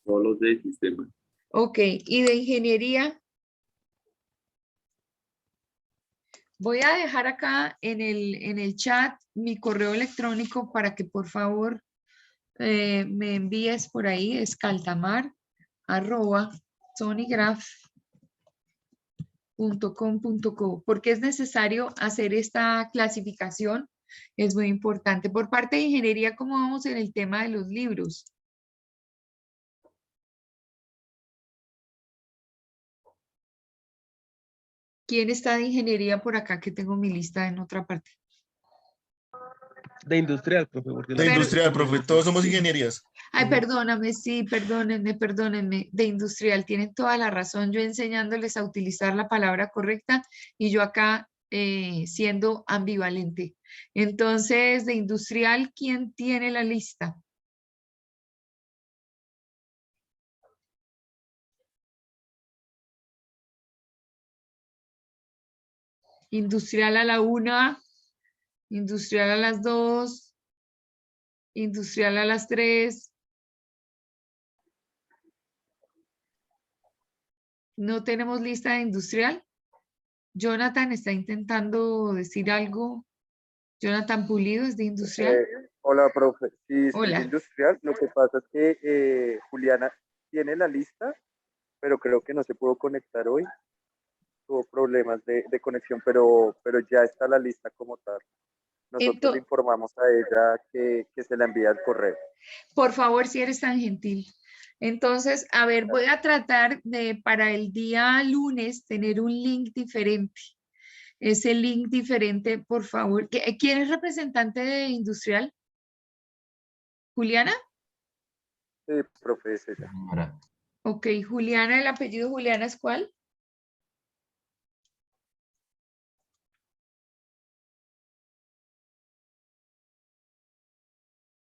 Todos los de sistema. Ok, ¿y de ingeniería? Voy a dejar acá en el chat mi correo electrónico para que por favor me envíes por ahí, escaltamar@sonygraph.com.co, porque es necesario hacer esta clasificación, es muy importante. Por parte de ingeniería, ¿cómo vamos en el tema de los libros? ¿Quién está de ingeniería por acá? Que tengo mi lista en otra parte. De industrial, profe. De industrial, profe. Todos somos ingenierías. Ay, perdóname, sí, perdónenme. De industrial, tienen toda la razón. Yo enseñándoles a utilizar la palabra correcta y yo acá siendo ambivalente. Entonces, de industrial, ¿quién tiene la lista? Industrial a la 1, industrial a las 2, industrial a las 3. ¿No tenemos lista de industrial? Jonathan está intentando decir algo. Jonathan Pulido es de industrial. Hola, profe. Sí, soy de Hola. industrial. Lo que pasa es que Juliana tiene la lista, pero creo que no se pudo conectar hoy. Tuvo problemas de conexión, pero ya está la lista como tal. Nosotros le informamos a ella que se la envía el correo. Por favor, si eres tan gentil. Entonces, a ver, voy a tratar de para el día lunes tener un link diferente. Ese link diferente, por favor. ¿Quién es representante de industrial? ¿Juliana? Sí, profe, es ella. Ok, Juliana, ¿el apellido Juliana es cuál?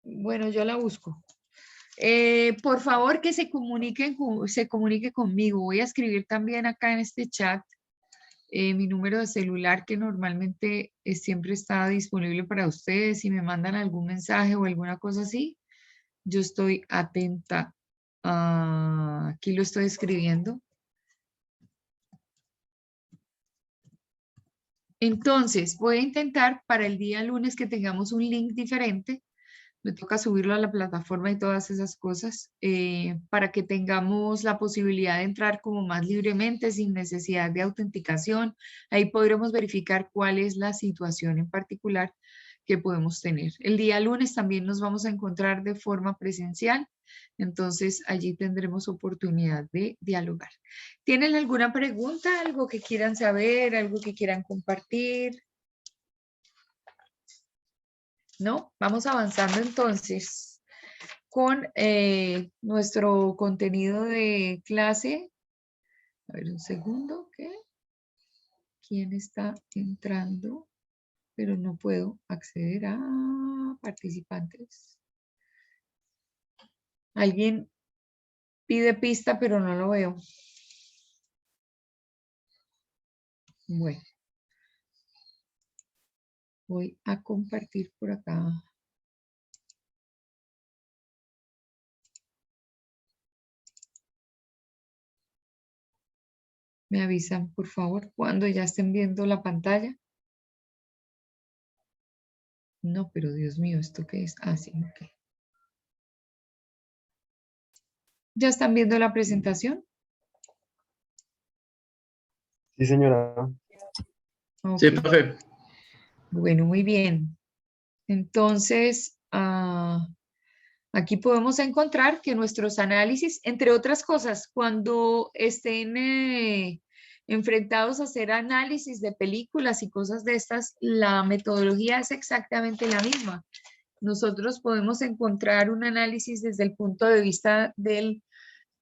Bueno, yo la busco. Por favor, que se comunique conmigo. Voy a escribir también acá en este chat mi número de celular que normalmente siempre está disponible para ustedes. Si me mandan algún mensaje o alguna cosa así, yo estoy atenta. Aquí lo estoy escribiendo. Entonces, voy a intentar para el día lunes que tengamos un link diferente. Me toca subirlo a la plataforma y todas esas cosas para que tengamos la posibilidad de entrar como más libremente sin necesidad de autenticación. Ahí podremos verificar cuál es la situación en particular que podemos tener. El día lunes también nos vamos a encontrar de forma presencial, entonces allí tendremos oportunidad de dialogar. ¿Tienen alguna pregunta, algo que quieran saber, algo que quieran compartir? ¿No? Vamos avanzando entonces con nuestro contenido de clase. A ver, un segundo, ¿qué? ¿Quién está entrando? Pero no puedo acceder a participantes. Alguien pide pista, pero no lo veo. Bueno. Voy a compartir por acá. Me avisan, por favor, cuando ya estén viendo la pantalla. No, pero Dios mío, ¿esto qué es? Ah, sí, ok. ¿Ya están viendo la presentación? Sí, señora. Sí, profe. Bueno, muy bien. Entonces, aquí podemos encontrar que nuestros análisis, entre otras cosas, cuando estén enfrentados a hacer análisis de películas y cosas de estas, la metodología es exactamente la misma. Nosotros podemos encontrar un análisis desde el punto de vista del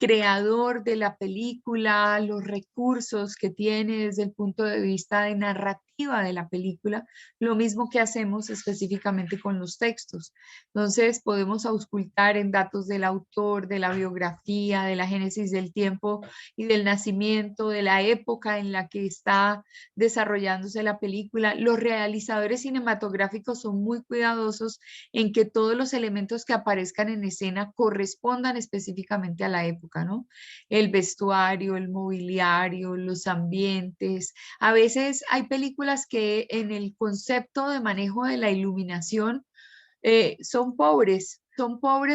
creador de la película, los recursos que tiene desde el punto de vista de narrativa de la película, lo mismo que hacemos específicamente con los textos. Entonces podemos auscultar en datos del autor, de la biografía, de la génesis del tiempo y del nacimiento, de la época en la que está desarrollándose la película. Los realizadores cinematográficos son muy cuidadosos en que todos los elementos que aparezcan en escena correspondan específicamente a la época, ¿no? El vestuario, el mobiliario, los ambientes. A veces hay películas que en el concepto de manejo de la iluminación son pobres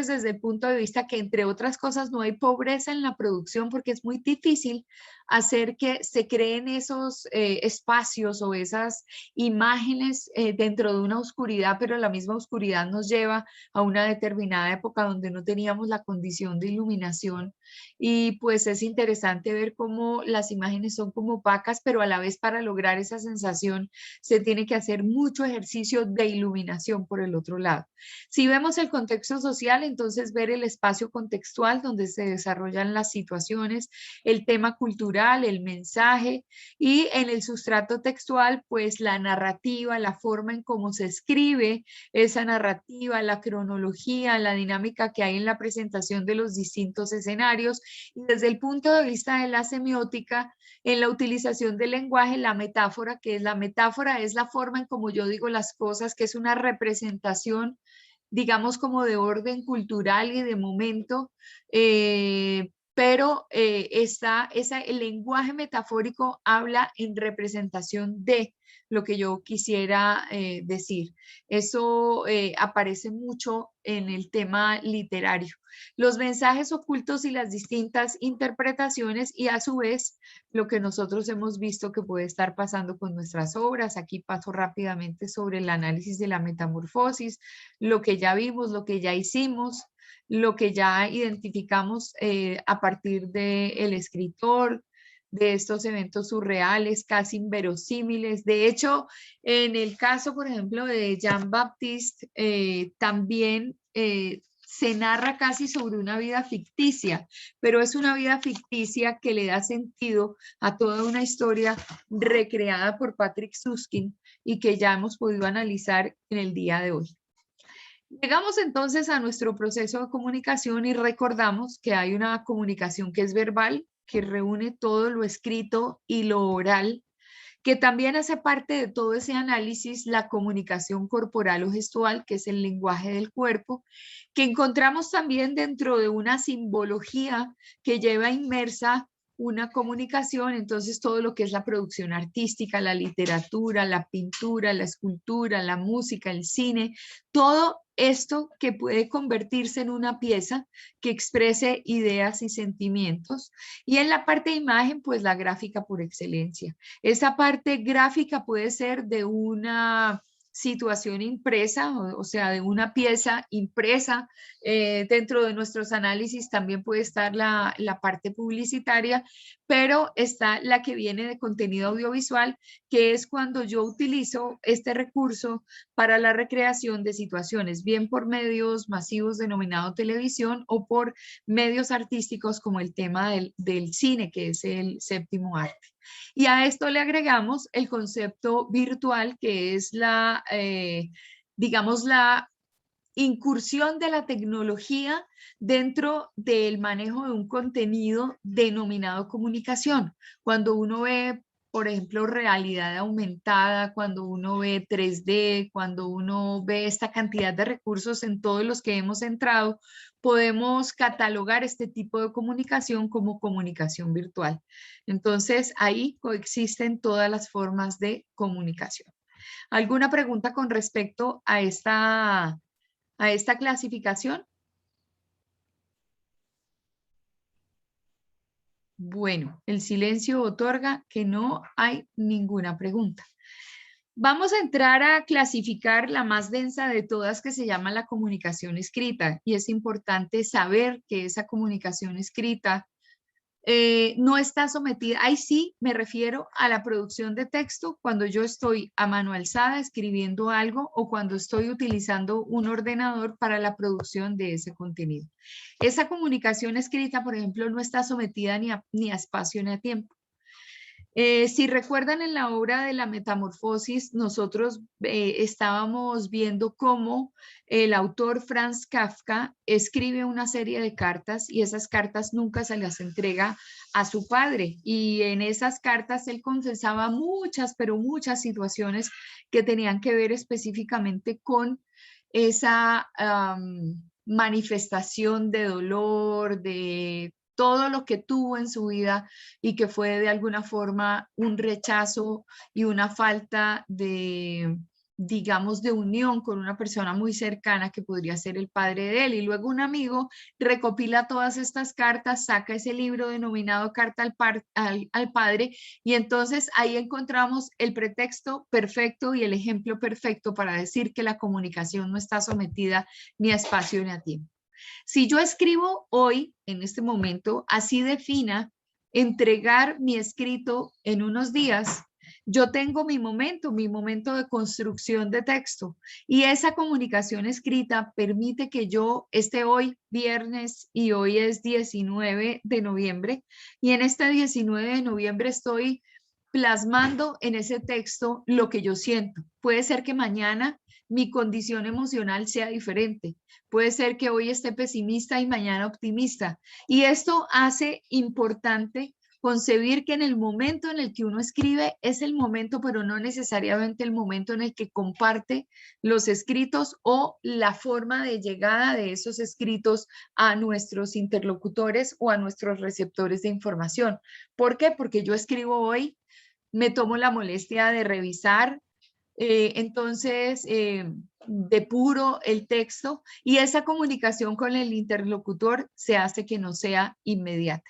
desde el punto de vista que, entre otras cosas, no hay pobreza en la producción porque es muy difícil hacer que se creen esos espacios o esas imágenes dentro de una oscuridad, pero la misma oscuridad nos lleva a una determinada época donde no teníamos la condición de iluminación y pues es interesante ver cómo las imágenes son como opacas, pero a la vez para lograr esa sensación se tiene que hacer mucho ejercicio de iluminación por el otro lado. Si vemos el contexto social, entonces ver el espacio contextual donde se desarrollan las situaciones, el tema cultural, el mensaje y en el sustrato textual, pues la narrativa, la forma en cómo se escribe esa narrativa, la cronología, la dinámica que hay en la presentación de los distintos escenarios y desde el punto de vista de la semiótica, en la utilización del lenguaje, la metáfora, que es la metáfora, es la forma en cómo yo digo las cosas, que es una representación, digamos, como de orden cultural y de momento, pero el lenguaje metafórico habla en representación de lo que yo quisiera decir. Eso aparece mucho en el tema literario. Los mensajes ocultos y las distintas interpretaciones y a su vez lo que nosotros hemos visto que puede estar pasando con nuestras obras. Aquí paso rápidamente sobre el análisis de la metamorfosis, lo que ya vimos, lo que ya hicimos, lo que ya identificamos a partir del escritor, de estos eventos surreales, casi inverosímiles. De hecho, en el caso, por ejemplo, de Jean-Baptiste, también se narra casi sobre una vida ficticia, pero es una vida ficticia que le da sentido a toda una historia recreada por Patrick Süskind y que ya hemos podido analizar en el día de hoy. Llegamos entonces a nuestro proceso de comunicación y recordamos que hay una comunicación que es verbal, que reúne todo lo escrito y lo oral, que también hace parte de todo ese análisis la comunicación corporal o gestual, que es el lenguaje del cuerpo, que encontramos también dentro de una simbología que lleva inmersa una comunicación, entonces todo lo que es la producción artística, la literatura, la pintura, la escultura, la música, el cine, todo esto que puede convertirse en una pieza que exprese ideas y sentimientos. Y en la parte de imagen, pues la gráfica por excelencia. Esa parte gráfica puede ser de una situación impresa, o sea, de una pieza impresa. Dentro de nuestros análisis también puede estar la parte publicitaria, pero está la que viene de contenido audiovisual, que es cuando yo utilizo este recurso para la recreación de situaciones, bien por medios masivos denominado televisión o por medios artísticos como el tema del cine, que es el séptimo arte. Y a esto le agregamos el concepto virtual, que es digamos, la incursión de la tecnología dentro del manejo de un contenido denominado comunicación. Cuando uno ve, por ejemplo, realidad aumentada, cuando uno ve 3D, cuando uno ve esta cantidad de recursos en todos los que hemos entrado, podemos catalogar este tipo de comunicación como comunicación virtual. Entonces, ahí coexisten todas las formas de comunicación. ¿Alguna pregunta con respecto a esta clasificación? Bueno, el silencio otorga que no hay ninguna pregunta. Vamos a entrar a clasificar la más densa de todas, que se llama la comunicación escrita, y es importante saber que esa comunicación escrita no está sometida, ahí sí me refiero a la producción de texto cuando yo estoy a mano alzada escribiendo algo o cuando estoy utilizando un ordenador para la producción de ese contenido. Esa comunicación escrita, por ejemplo, no está sometida ni a espacio ni a tiempo. Si recuerdan, en la obra de la Metamorfosis, nosotros estábamos viendo cómo el autor Franz Kafka escribe una serie de cartas y esas cartas nunca se las entrega a su padre. Y en esas cartas él confesaba muchas, pero muchas situaciones que tenían que ver específicamente con esa manifestación de dolor, de todo lo que tuvo en su vida y que fue de alguna forma un rechazo y una falta de, digamos, de unión con una persona muy cercana que podría ser el padre de él. Y luego un amigo recopila todas estas cartas, saca ese libro denominado Carta al Padre, y entonces ahí encontramos el pretexto perfecto y el ejemplo perfecto para decir que la comunicación no está sometida ni a espacio ni a tiempo. Si yo escribo hoy, en este momento, así defina entregar mi escrito en unos días, yo tengo mi momento de construcción de texto, y esa comunicación escrita permite que yo esté hoy viernes, y hoy es 19 de noviembre, y en este 19 de noviembre estoy plasmando en ese texto lo que yo siento. Puede ser que mañana mi condición emocional sea diferente. Puede ser que hoy esté pesimista y mañana optimista. Y esto hace importante concebir que en el momento en el que uno escribe es el momento, pero no necesariamente el momento en el que comparte los escritos o la forma de llegada de esos escritos a nuestros interlocutores o a nuestros receptores de información. ¿Por qué? Porque yo escribo hoy, me tomo la molestia de revisar, entonces depuro el texto, y esa comunicación con el interlocutor se hace que no sea inmediata.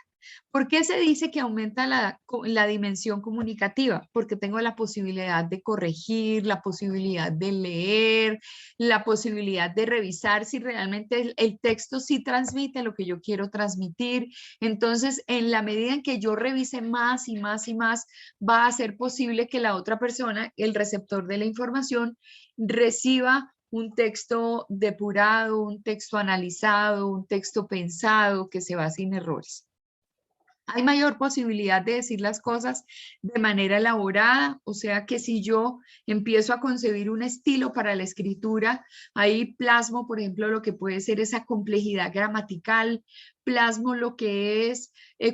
¿Por qué se dice que aumenta la dimensión comunicativa? Porque tengo la posibilidad de corregir, la posibilidad de leer, la posibilidad de revisar si realmente el texto sí transmite lo que yo quiero transmitir. Entonces, en la medida en que yo revise más y más y más, va a ser posible que la otra persona, el receptor de la información, reciba un texto depurado, un texto analizado, un texto pensado, que se va sin errores. Hay mayor posibilidad de decir las cosas de manera elaborada, o sea que si yo empiezo a concebir un estilo para la escritura, ahí plasmo, por ejemplo, lo que puede ser esa complejidad gramatical, plasmo lo que es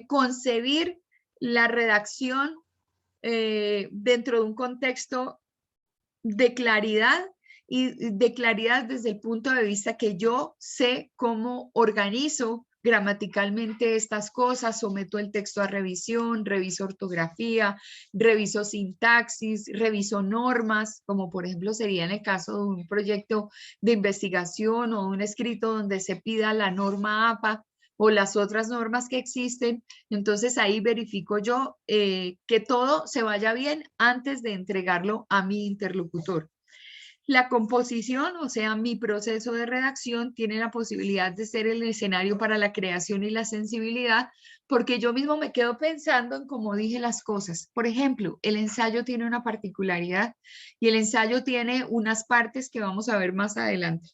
concebir la redacción dentro de un contexto de claridad, y de claridad desde el punto de vista que yo sé cómo organizo gramaticalmente estas cosas, someto el texto a revisión, reviso ortografía, reviso sintaxis, reviso normas, como por ejemplo sería en el caso de un proyecto de investigación o un escrito donde se pida la norma APA o las otras normas que existen. Entonces ahí verifico yo que todo se vaya bien antes de entregarlo a mi interlocutor. La composición, o sea, mi proceso de redacción, tiene la posibilidad de ser el escenario para la creación y la sensibilidad, porque yo mismo me quedo pensando en cómo dije las cosas. Por ejemplo, el ensayo tiene una particularidad, y el ensayo tiene unas partes que vamos a ver más adelante,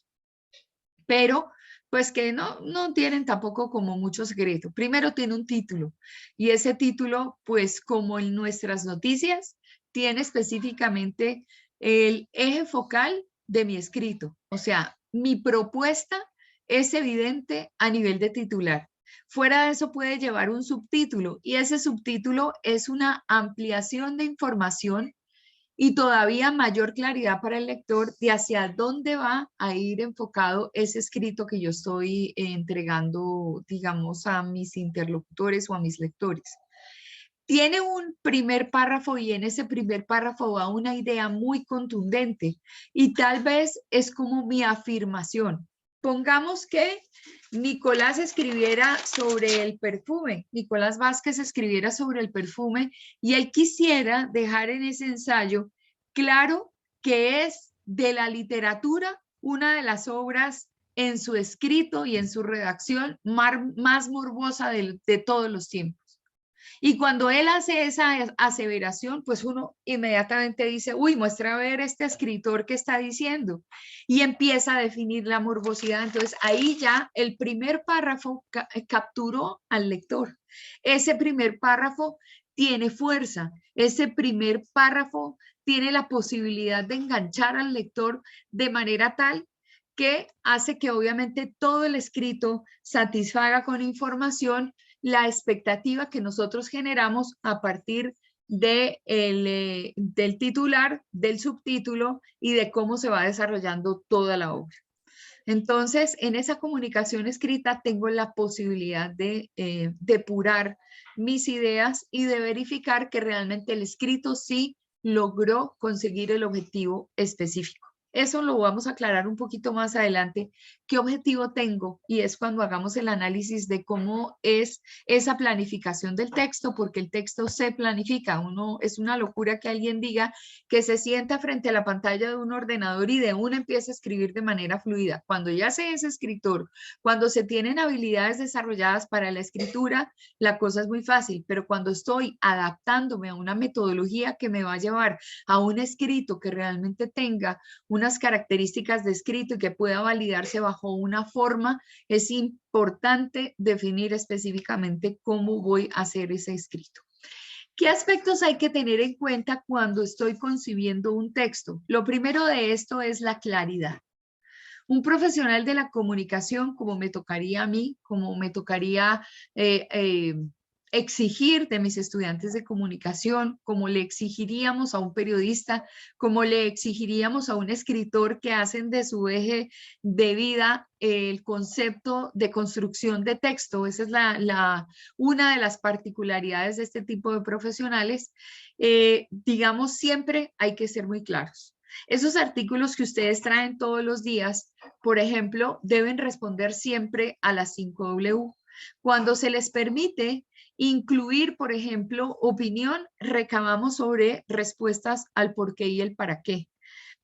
pero pues que no tienen tampoco como mucho secreto. Primero tiene un título, y ese título, pues como en nuestras noticias, tiene específicamente el eje focal de mi escrito. O sea, mi propuesta es evidente a nivel de titular. Fuera de eso puede llevar un subtítulo, y ese subtítulo es una ampliación de información y todavía mayor claridad para el lector de hacia dónde va a ir enfocado ese escrito que yo estoy entregando, digamos, a mis interlocutores o a mis lectores. tiene un primer párrafo y en ese primer párrafo va una idea muy contundente y tal vez es como mi afirmación. Pongamos que Nicolás escribiera sobre el perfume, Nicolás Vázquez escribiera sobre el perfume y él quisiera dejar en ese ensayo claro que es de la literatura una de las obras en su escrito y en su redacción más morbosa de todos los tiempos. Y cuando él hace esa aseveración, pues uno inmediatamente dice, uy, muestra a ver este escritor que está diciendo. Y empieza a definir la morbosidad. Entonces ahí ya el primer párrafo capturó al lector. Ese primer párrafo tiene fuerza. Ese primer párrafo tiene la posibilidad de enganchar al lector de manera tal que hace que obviamente todo el escrito satisfaga con información la expectativa que nosotros generamos a partir del titular, del subtítulo y de cómo se va desarrollando toda la obra. Entonces, en esa comunicación escrita tengo la posibilidad de depurar mis ideas y de verificar que realmente el escrito sí logró conseguir el objetivo específico. Eso lo vamos a aclarar un poquito más adelante, qué objetivo tengo, y es cuando hagamos el análisis de cómo es esa planificación del texto, porque el texto se planifica. Es una locura que alguien diga que se sienta frente a la pantalla de un ordenador y de una empieza a escribir de manera fluida. Cuando ya se es escritor, cuando se tienen habilidades desarrolladas para la escritura, la cosa es muy fácil, pero cuando estoy adaptándome a una metodología que me va a llevar a un escrito que realmente tenga unas características de escrito y que pueda validarse bajo una forma, es importante definir específicamente cómo voy a hacer ese escrito. ¿Qué aspectos hay que tener en cuenta cuando estoy concibiendo un texto? Lo primero de esto es la claridad. Un profesional de la comunicación, como me tocaría a mí, como me tocaría exigir de mis estudiantes de comunicación, como le exigiríamos a un periodista, como le exigiríamos a un escritor que hacen de su eje de vida el concepto de construcción de texto. Esa es una de las particularidades de este tipo de profesionales. Digamos, siempre hay que ser muy claros. Esos artículos que ustedes traen todos los días, por ejemplo, deben responder siempre a las 5W. Cuando se les permite incluir, por ejemplo, opinión, recabamos sobre respuestas al por qué y el para qué.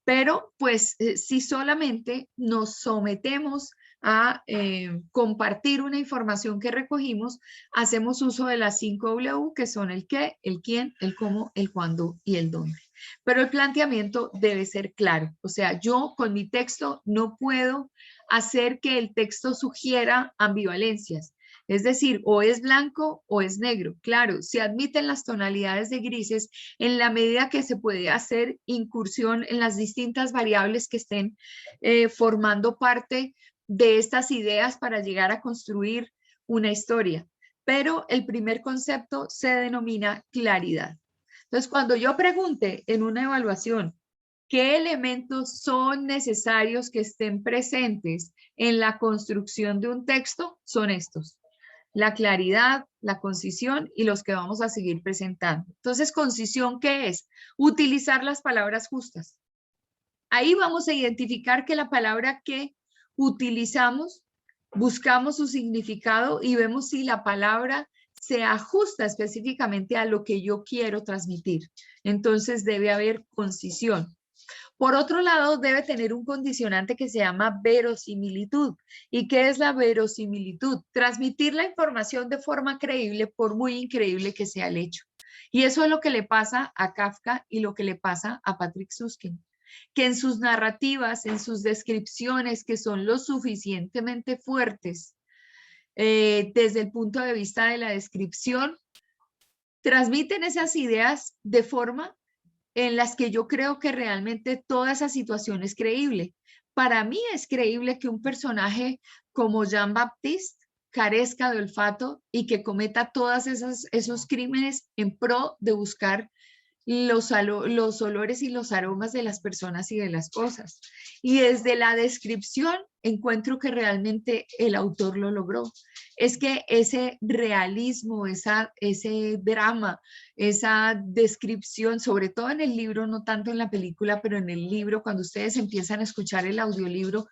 Pero, pues, si solamente nos sometemos a compartir una información que recogimos, hacemos uso de las 5W, que son el qué, el quién, el cómo, el cuándo y el dónde. Pero el planteamiento debe ser claro. O sea, yo con mi texto no puedo hacer que el texto sugiera ambivalencias. Es decir, o es blanco o es negro. Claro, se admiten las tonalidades de grises en la medida que se puede hacer incursión en las distintas variables que estén formando parte de estas ideas para llegar a construir una historia. Pero el primer concepto se denomina claridad. Entonces, cuando yo pregunte en una evaluación qué elementos son necesarios que estén presentes en la construcción de un texto, son estos: la claridad, la concisión y los que vamos a seguir presentando. Entonces, concisión, ¿qué es? Utilizar las palabras justas. Ahí vamos a identificar que la palabra que utilizamos, buscamos su significado y vemos si la palabra se ajusta específicamente a lo que yo quiero transmitir. Entonces debe haber concisión. Por otro lado, debe tener un condicionante que se llama verosimilitud. ¿Y qué es la verosimilitud? Transmitir la información de forma creíble, por muy increíble que sea el hecho. Y eso es lo que le pasa a Kafka y lo que le pasa a Patrick Süskind, que en sus narrativas, en sus descripciones, que son lo suficientemente fuertes desde el punto de vista de la descripción, transmiten esas ideas de forma en las que yo creo que realmente toda esa situación es creíble. Para mí es creíble que un personaje como Jean-Baptiste carezca de olfato y que cometa todos esos crímenes en pro de buscar los olores y los aromas de las personas y de las cosas. Y desde la descripción encuentro que realmente el autor lo logró. es que ese realismo, ese drama, esa descripción, sobre todo en el libro, no tanto en la película, pero en el libro, cuando ustedes empiezan a escuchar el audiolibro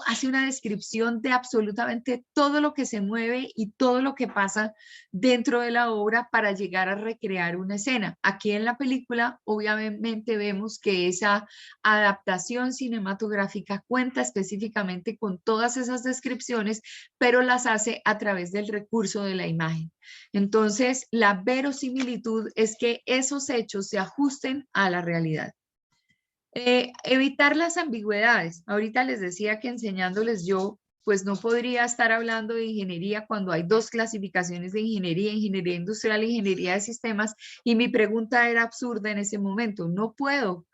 hace una descripción de absolutamente todo lo que se mueve y todo lo que pasa dentro de la obra para llegar a recrear una escena. Aquí en la película, obviamente vemos que esa adaptación cinematográfica cuenta específicamente con todas esas descripciones, pero las hace a través del recurso de la imagen. Entonces, la verosimilitud es que esos hechos se ajusten a la realidad. Evitar las ambigüedades. Ahorita les decía que enseñándoles yo, pues no podría estar hablando de ingeniería cuando hay dos clasificaciones de ingeniería, ingeniería industrial e ingeniería de sistemas, y mi pregunta era absurda en ese momento. No puedo,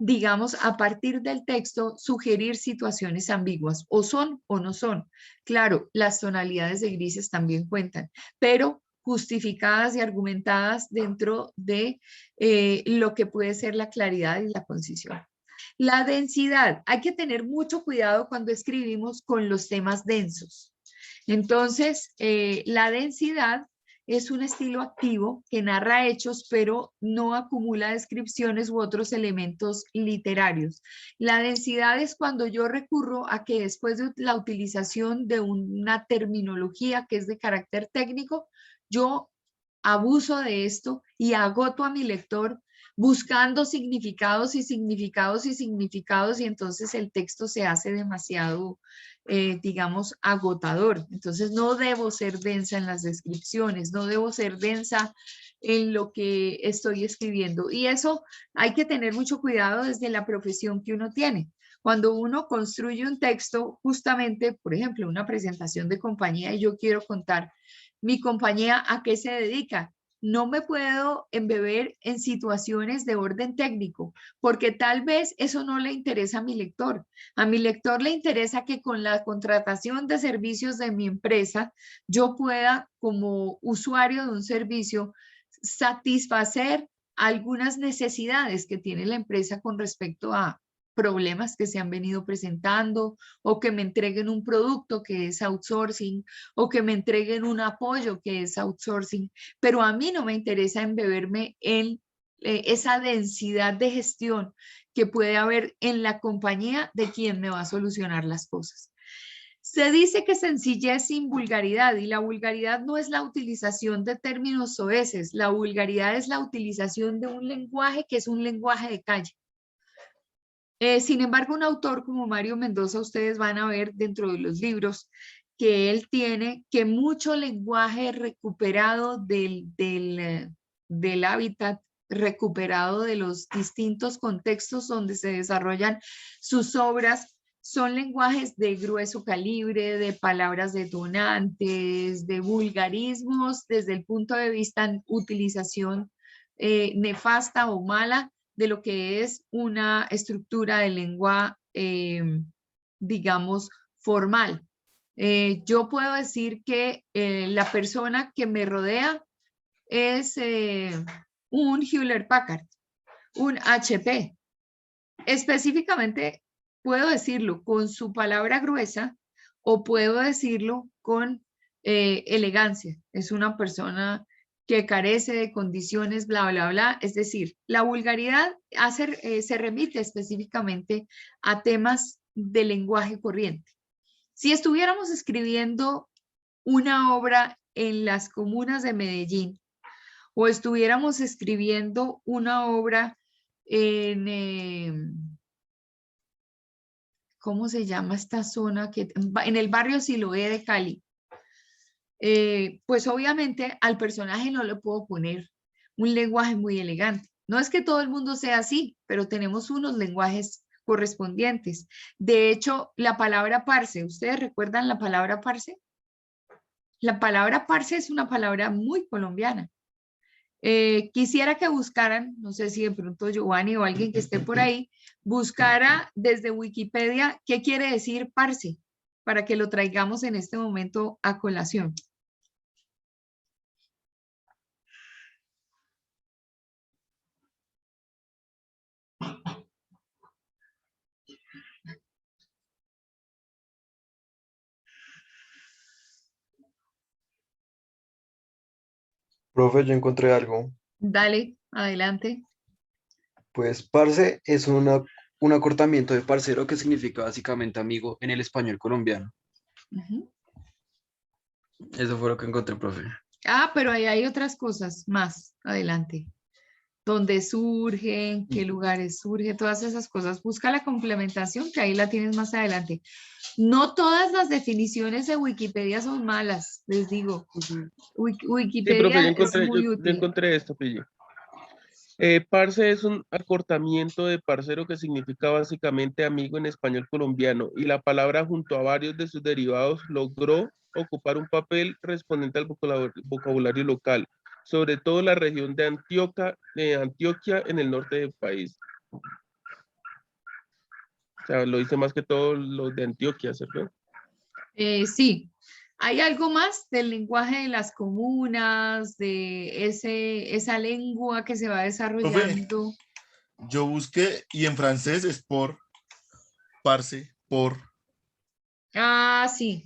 digamos, a partir del texto, sugerir situaciones ambiguas, o son o no son. Claro, las tonalidades de grises también cuentan, pero justificadas y argumentadas dentro de lo que puede ser la claridad y la concisión. La densidad. Hay que tener mucho cuidado cuando escribimos con los temas densos. Entonces, la densidad es un estilo activo que narra hechos, pero no acumula descripciones u otros elementos literarios. La densidad es cuando yo recurro a que después de la utilización de una terminología que es de carácter técnico, yo abuso de esto y agoto a mi lector buscando significados y significados y significados, y entonces el texto se hace demasiado, digamos, agotador. Entonces no debo ser densa en las descripciones, no debo ser densa en lo que estoy escribiendo. Y eso hay que tener mucho cuidado desde la profesión que uno tiene. Cuando uno construye un texto, justamente, por ejemplo, una presentación de compañía, y yo quiero contar mi compañía a qué se dedica. No me puedo embeber en situaciones de orden técnico, porque tal vez eso no le interesa a mi lector. A mi lector le interesa que con la contratación de servicios de mi empresa, yo pueda, como usuario de un servicio, satisfacer algunas necesidades que tiene la empresa con respecto a problemas que se han venido presentando, o que me entreguen un producto que es outsourcing, o que me entreguen un apoyo que es outsourcing, pero a mí no me interesa embeberme en esa densidad de gestión que puede haber en la compañía de quien me va a solucionar las cosas. Se dice que sencillez sin vulgaridad, y la vulgaridad no es la utilización de términos soeces, la vulgaridad es la utilización de un lenguaje que es un lenguaje de calle. Sin embargo, un autor como Mario Mendoza, ustedes van a ver dentro de los libros que él tiene, que mucho lenguaje recuperado del hábitat, recuperado de los distintos contextos donde se desarrollan sus obras, son lenguajes de grueso calibre, de palabras detonantes, de vulgarismos, desde el punto de vista de utilización nefasta o mala de lo que es una estructura de lengua, digamos, formal. Yo puedo decir que la persona que me rodea es un Hewlett Packard, un HP. Específicamente puedo decirlo con su palabra gruesa o puedo decirlo con elegancia. Es una persona que carece de condiciones, bla, bla, bla. Es decir, la vulgaridad se remite específicamente a temas de lenguaje corriente. Si estuviéramos escribiendo una obra en las comunas de Medellín o estuviéramos escribiendo una obra en, ¿cómo se llama esta zona? En el barrio Siloé de Cali. Pues obviamente al personaje no le puedo poner un lenguaje muy elegante. No es que todo el mundo sea así, pero tenemos unos lenguajes correspondientes. De hecho, la palabra parce, ¿ustedes recuerdan la palabra parce? La palabra parce es una palabra muy colombiana. Quisiera que buscaran, no sé si de pronto Giovanni o alguien que esté por ahí, buscara desde Wikipedia qué quiere decir parce, para que lo traigamos en este momento a colación. Profe, yo encontré algo. Dale, adelante. Pues parce es un acortamiento de parcero que significa básicamente amigo en el español colombiano. Ujú. Eso fue lo que encontré, profe. Ah, pero ahí hay otras cosas más. Adelante. ¿Dónde surge? ¿En qué lugares surge? Todas esas cosas. Busca la complementación, que ahí la tienes más adelante. No todas las definiciones de Wikipedia son malas, les digo. Sí, Wikipedia profe, es muy yo útil. encontré esto, pille. Parce es un acortamiento de parcero que significa básicamente amigo en español colombiano y la palabra junto a varios de sus derivados logró ocupar un papel respondente al vocabulario local, sobre todo la región de Antioquia en el norte del país. O sea, lo dice más que todo los de Antioquia, ¿cierto? Sí. ¿Hay algo más del lenguaje de las comunas, de esa lengua que se va Profe, desarrollando? yo busqué y en francés es por, parce, por. Ah, sí.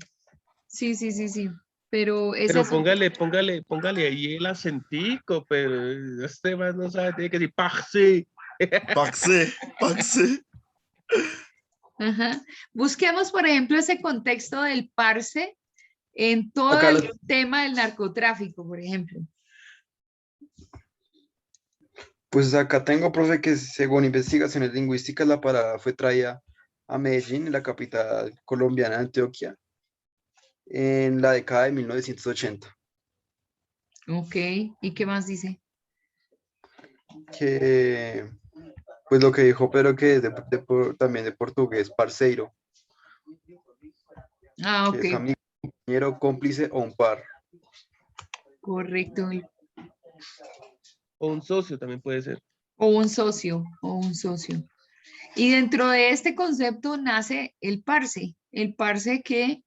Sí, sí, sí, sí. Pero esa Pero es otra. póngale ahí el acentico, pero este más no sabe, tiene que decir parce. Parce, parce. Ajá. Busquemos, por ejemplo, ese contexto del parce en todo Acá el tema del narcotráfico, por ejemplo. Pues acá tengo, profe, que según investigaciones lingüísticas la palabra fue traída a Medellín, la capital colombiana de Antioquia, en la década de 1980, Ok. ¿Y qué más dice? que pues lo que dijo, pero que es también de portugués, parceiro, Ah, que ok. es amigo, compañero, cómplice o un par. Correcto. O un socio también puede ser. O un socio, o un socio. Y dentro de este concepto nace el parce que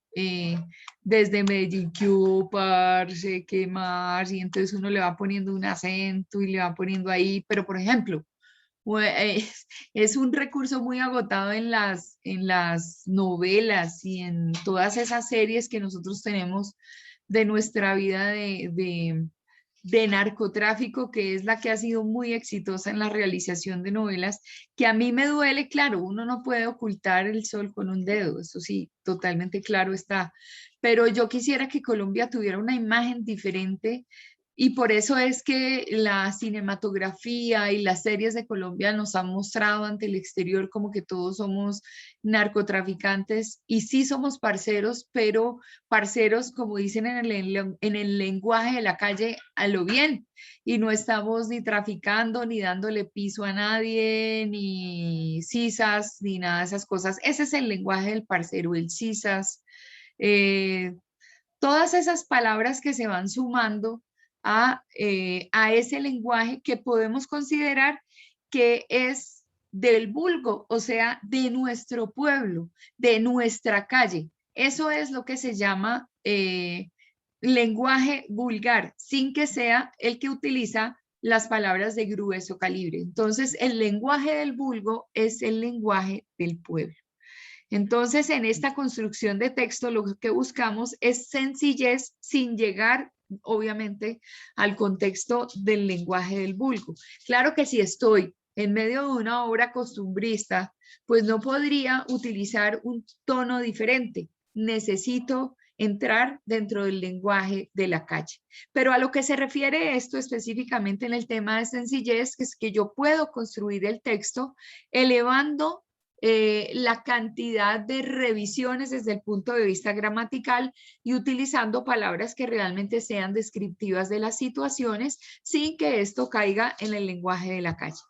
desde Medellín, que hubo parce, que más, y entonces uno le va poniendo un acento y le va poniendo ahí, pero por ejemplo, es un recurso muy agotado en las novelas y en todas esas series que nosotros tenemos de nuestra vida de narcotráfico, que es la que ha sido muy exitosa en la realización de novelas, que a mí me duele, claro, uno no puede ocultar el sol con un dedo, eso sí, totalmente claro está, pero yo quisiera que Colombia tuviera una imagen diferente y por eso es que la cinematografía y las series de Colombia nos han mostrado ante el exterior como que todos somos narcotraficantes y sí somos parceros, pero parceros, como dicen en el lenguaje de la calle, a lo bien. Y no estamos ni traficando, ni dándole piso a nadie, ni sisas, ni nada de esas cosas. Ese es el lenguaje del parcero, el sisas. Eh, Todas esas palabras que se van sumando a ese lenguaje que podemos considerar que es del vulgo, o sea, de nuestro pueblo, de nuestra calle. Eso es lo que se llama lenguaje vulgar, sin que sea el que utiliza las palabras de grueso calibre. Entonces, el lenguaje del vulgo es el lenguaje del pueblo. Entonces, en esta construcción de texto, lo que buscamos es sencillez sin llegar, obviamente, al contexto del lenguaje del vulgo. Claro que si estoy en medio de una obra costumbrista, pues no podría utilizar un tono diferente. Necesito entrar dentro del lenguaje de la calle. Pero a lo que se refiere esto específicamente en el tema de sencillez, es que yo puedo construir el texto elevando la cantidad de revisiones desde el punto de vista gramatical y utilizando palabras que realmente sean descriptivas de las situaciones sin que esto caiga en el lenguaje de la calle.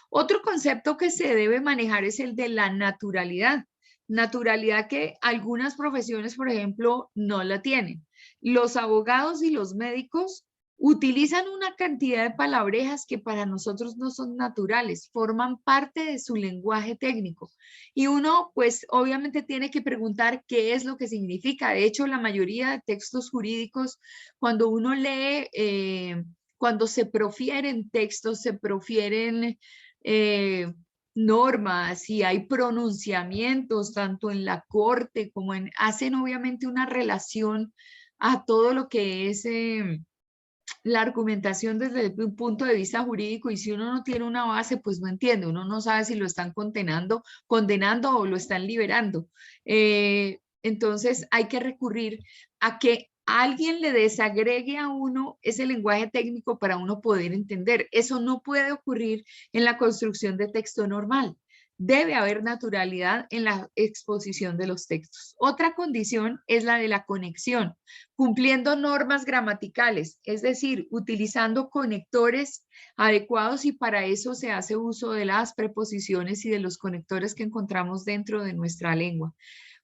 Otro concepto que se debe manejar es el de la naturalidad. Naturalidad que algunas profesiones, por ejemplo, no la tienen. Los abogados y los médicos utilizan una cantidad de palabrejas que para nosotros no son naturales, forman parte de su lenguaje técnico. Y uno, pues, obviamente tiene que preguntar qué es lo que significa. De hecho, la mayoría de textos jurídicos, cuando uno lee, cuando se profieren textos, se profieren normas y hay pronunciamientos tanto en la corte como hacen obviamente una relación a todo lo que es la argumentación desde un punto de vista jurídico, y si uno no tiene una base, pues no entiende, uno no sabe si lo están condenando o lo están liberando. Entonces hay que recurrir a que alguien le desagregue a uno ese lenguaje técnico para uno poder entender. Eso no puede ocurrir en la construcción de texto normal. Debe haber naturalidad en la exposición de los textos. Otra condición es la de la conexión, cumpliendo normas gramaticales, es decir, utilizando conectores adecuados, y para eso se hace uso de las preposiciones y de los conectores que encontramos dentro de nuestra lengua.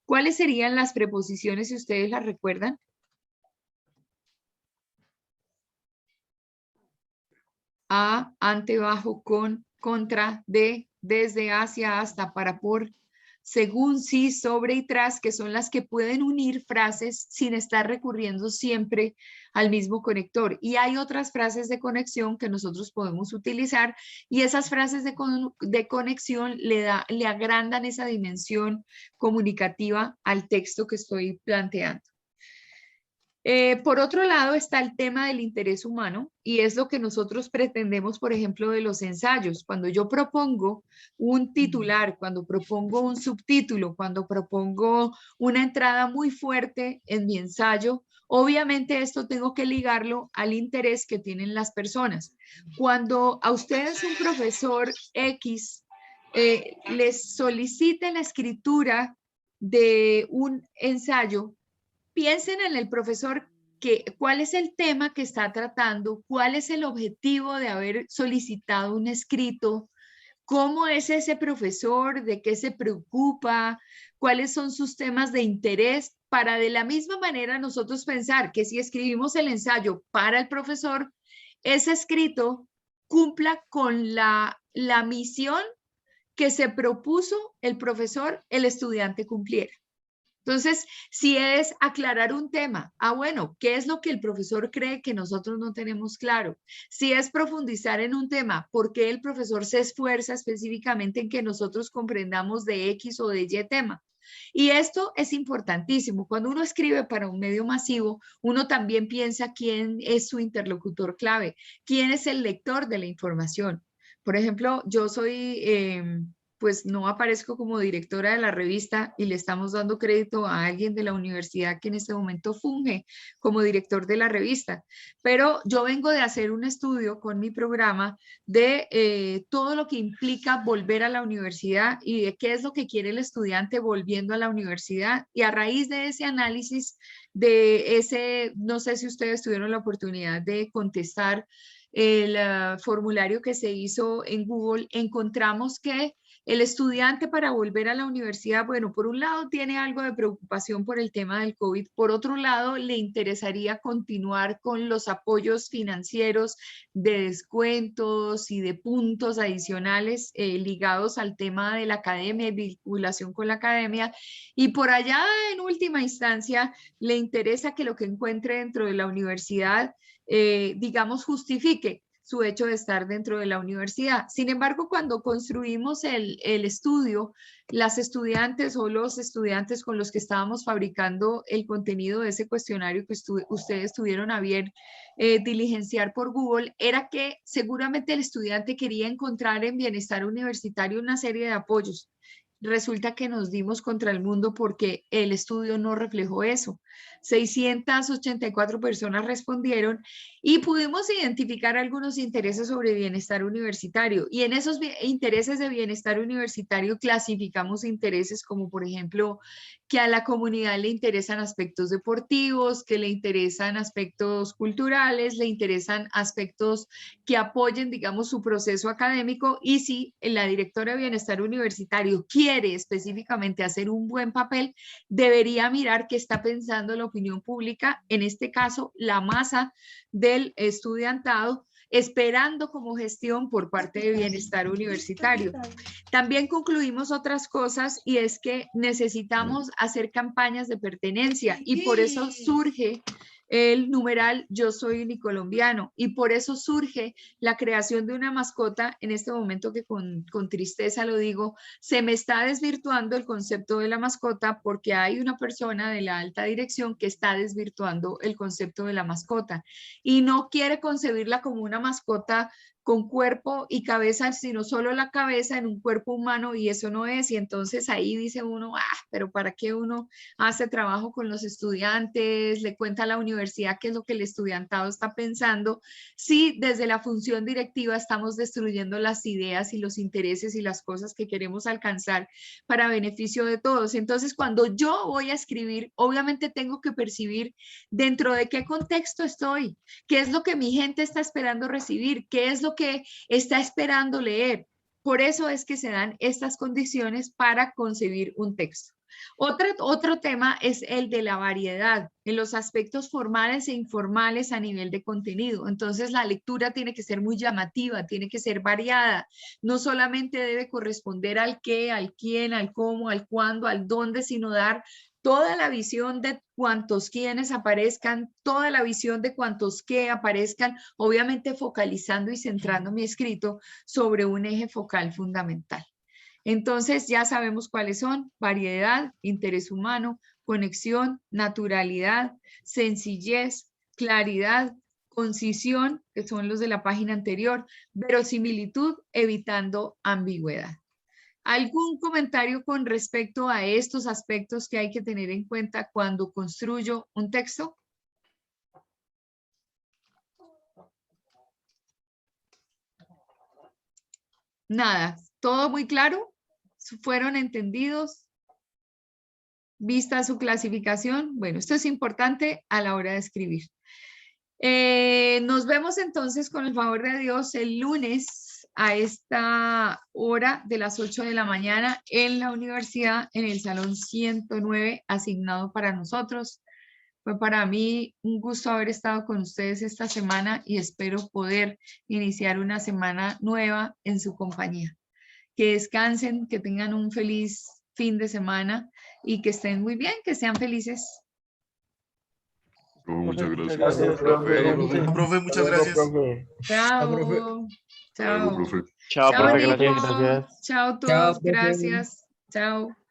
¿Cuáles serían las preposiciones, si ustedes las recuerdan? A, ante, bajo, con, contra, de, desde, hacia, hasta, para, por, según, sí, sobre y tras, que son las que pueden unir frases sin estar recurriendo siempre al mismo conector. Y hay otras frases de conexión que nosotros podemos utilizar, y esas frases de conexión le agrandan esa dimensión comunicativa al texto que estoy planteando. Por otro lado está el tema del interés humano, y es lo que nosotros pretendemos, por ejemplo, de los ensayos. Cuando yo propongo un titular, cuando propongo un subtítulo, cuando propongo una entrada muy fuerte en mi ensayo, obviamente esto tengo que ligarlo al interés que tienen las personas. Cuando a ustedes un profesor X les solicite la escritura de un ensayo, piensen en el profesor, cuál es el tema que está tratando, cuál es el objetivo de haber solicitado un escrito, cómo es ese profesor, de qué se preocupa, cuáles son sus temas de interés, para de la misma manera nosotros pensar que si escribimos el ensayo para el profesor, ese escrito cumpla con la misión que se propuso el profesor, el estudiante cumpliera. Entonces, si es aclarar un tema, bueno, ¿qué es lo que el profesor cree que nosotros no tenemos claro? Si es profundizar en un tema, ¿por qué el profesor se esfuerza específicamente en que nosotros comprendamos de X o de Y tema? Y esto es importantísimo. Cuando uno escribe para un medio masivo, uno también piensa quién es su interlocutor clave, quién es el lector de la información. Por ejemplo, yo soy... pues no aparezco como directora de la revista, y le estamos dando crédito a alguien de la universidad que en este momento funge como director de la revista. Pero yo vengo de hacer un estudio con mi programa de todo lo que implica volver a la universidad y de qué es lo que quiere el estudiante volviendo a la universidad. Y a raíz de ese análisis, no sé si ustedes tuvieron la oportunidad de contestar el formulario que se hizo en Google, encontramos que el estudiante, para volver a la universidad, bueno, por un lado tiene algo de preocupación por el tema del COVID, por otro lado le interesaría continuar con los apoyos financieros de descuentos y de puntos adicionales ligados al tema de la academia y vinculación con la academia, y por allá en última instancia le interesa que lo que encuentre dentro de la universidad, digamos, justifique su hecho de estar dentro de la universidad. Sin embargo, cuando construimos el estudio, las estudiantes o los estudiantes con los que estábamos fabricando el contenido de ese cuestionario que ustedes tuvieron a bien diligenciar por Google, era que seguramente el estudiante quería encontrar en Bienestar Universitario una serie de apoyos. Resulta que nos dimos contra el mundo porque el estudio no reflejó eso. 684 personas respondieron y pudimos identificar algunos intereses sobre bienestar universitario, y en esos intereses de bienestar universitario clasificamos intereses como, por ejemplo, que a la comunidad le interesan aspectos deportivos, que le interesan aspectos culturales, le interesan aspectos que apoyen, digamos, su proceso académico, y si la directora de bienestar universitario quiere específicamente hacer un buen papel, debería mirar qué está pensando la opinión pública, en este caso la masa del estudiantado, esperando como gestión por parte de bienestar universitario. También concluimos otras cosas, y es que necesitamos hacer campañas de pertenencia, y por eso surge el numeral yo soy unicolombiano, y por eso surge la creación de una mascota. En este momento que con tristeza lo digo, se me está desvirtuando el concepto de la mascota porque hay una persona de la alta dirección que está desvirtuando el concepto de la mascota y no quiere concebirla como una mascota con cuerpo y cabeza, sino solo la cabeza en un cuerpo humano, y eso no es. Y entonces ahí dice uno, pero ¿para qué uno hace trabajo con los estudiantes? Le cuenta a la universidad qué es lo que el estudiantado está pensando, si desde la función directiva estamos destruyendo las ideas y los intereses y las cosas que queremos alcanzar para beneficio de todos. Entonces, cuando yo voy a escribir, obviamente tengo que percibir dentro de qué contexto estoy, qué es lo que mi gente está esperando recibir, qué es lo que está esperando leer. Por eso es que se dan estas condiciones para concebir un texto. Otro tema es el de la variedad en los aspectos formales e informales a nivel de contenido. Entonces la lectura tiene que ser muy llamativa, tiene que ser variada. No solamente debe corresponder al qué, al quién, al cómo, al cuándo, al dónde, sino dar toda la visión de cuantos quienes aparezcan, toda la visión de cuantos qué aparezcan, obviamente focalizando y centrando mi escrito sobre un eje focal fundamental. Entonces ya sabemos cuáles son: variedad, interés humano, conexión, naturalidad, sencillez, claridad, concisión, que son los de la página anterior, verosimilitud, evitando ambigüedad. ¿Algún comentario con respecto a estos aspectos que hay que tener en cuenta cuando construyo un texto? Nada, ¿todo muy claro? ¿Fueron entendidos? ¿Vista su clasificación? Bueno, esto es importante a la hora de escribir. Nos vemos entonces, con el favor de Dios, el lunes a esta hora de las 8 de la mañana en la universidad, en el salón 109 asignado para nosotros. Fue para mí un gusto haber estado con ustedes esta semana y espero poder iniciar una semana nueva en su compañía. Que descansen, que tengan un feliz fin de semana y que estén muy bien, que sean felices. Muchas gracias. Profe, muchas gracias. Chao. Chao. Profe. Chao, profe, Nico. gracias. Chao, todos. Chao, profe. Gracias. Chao.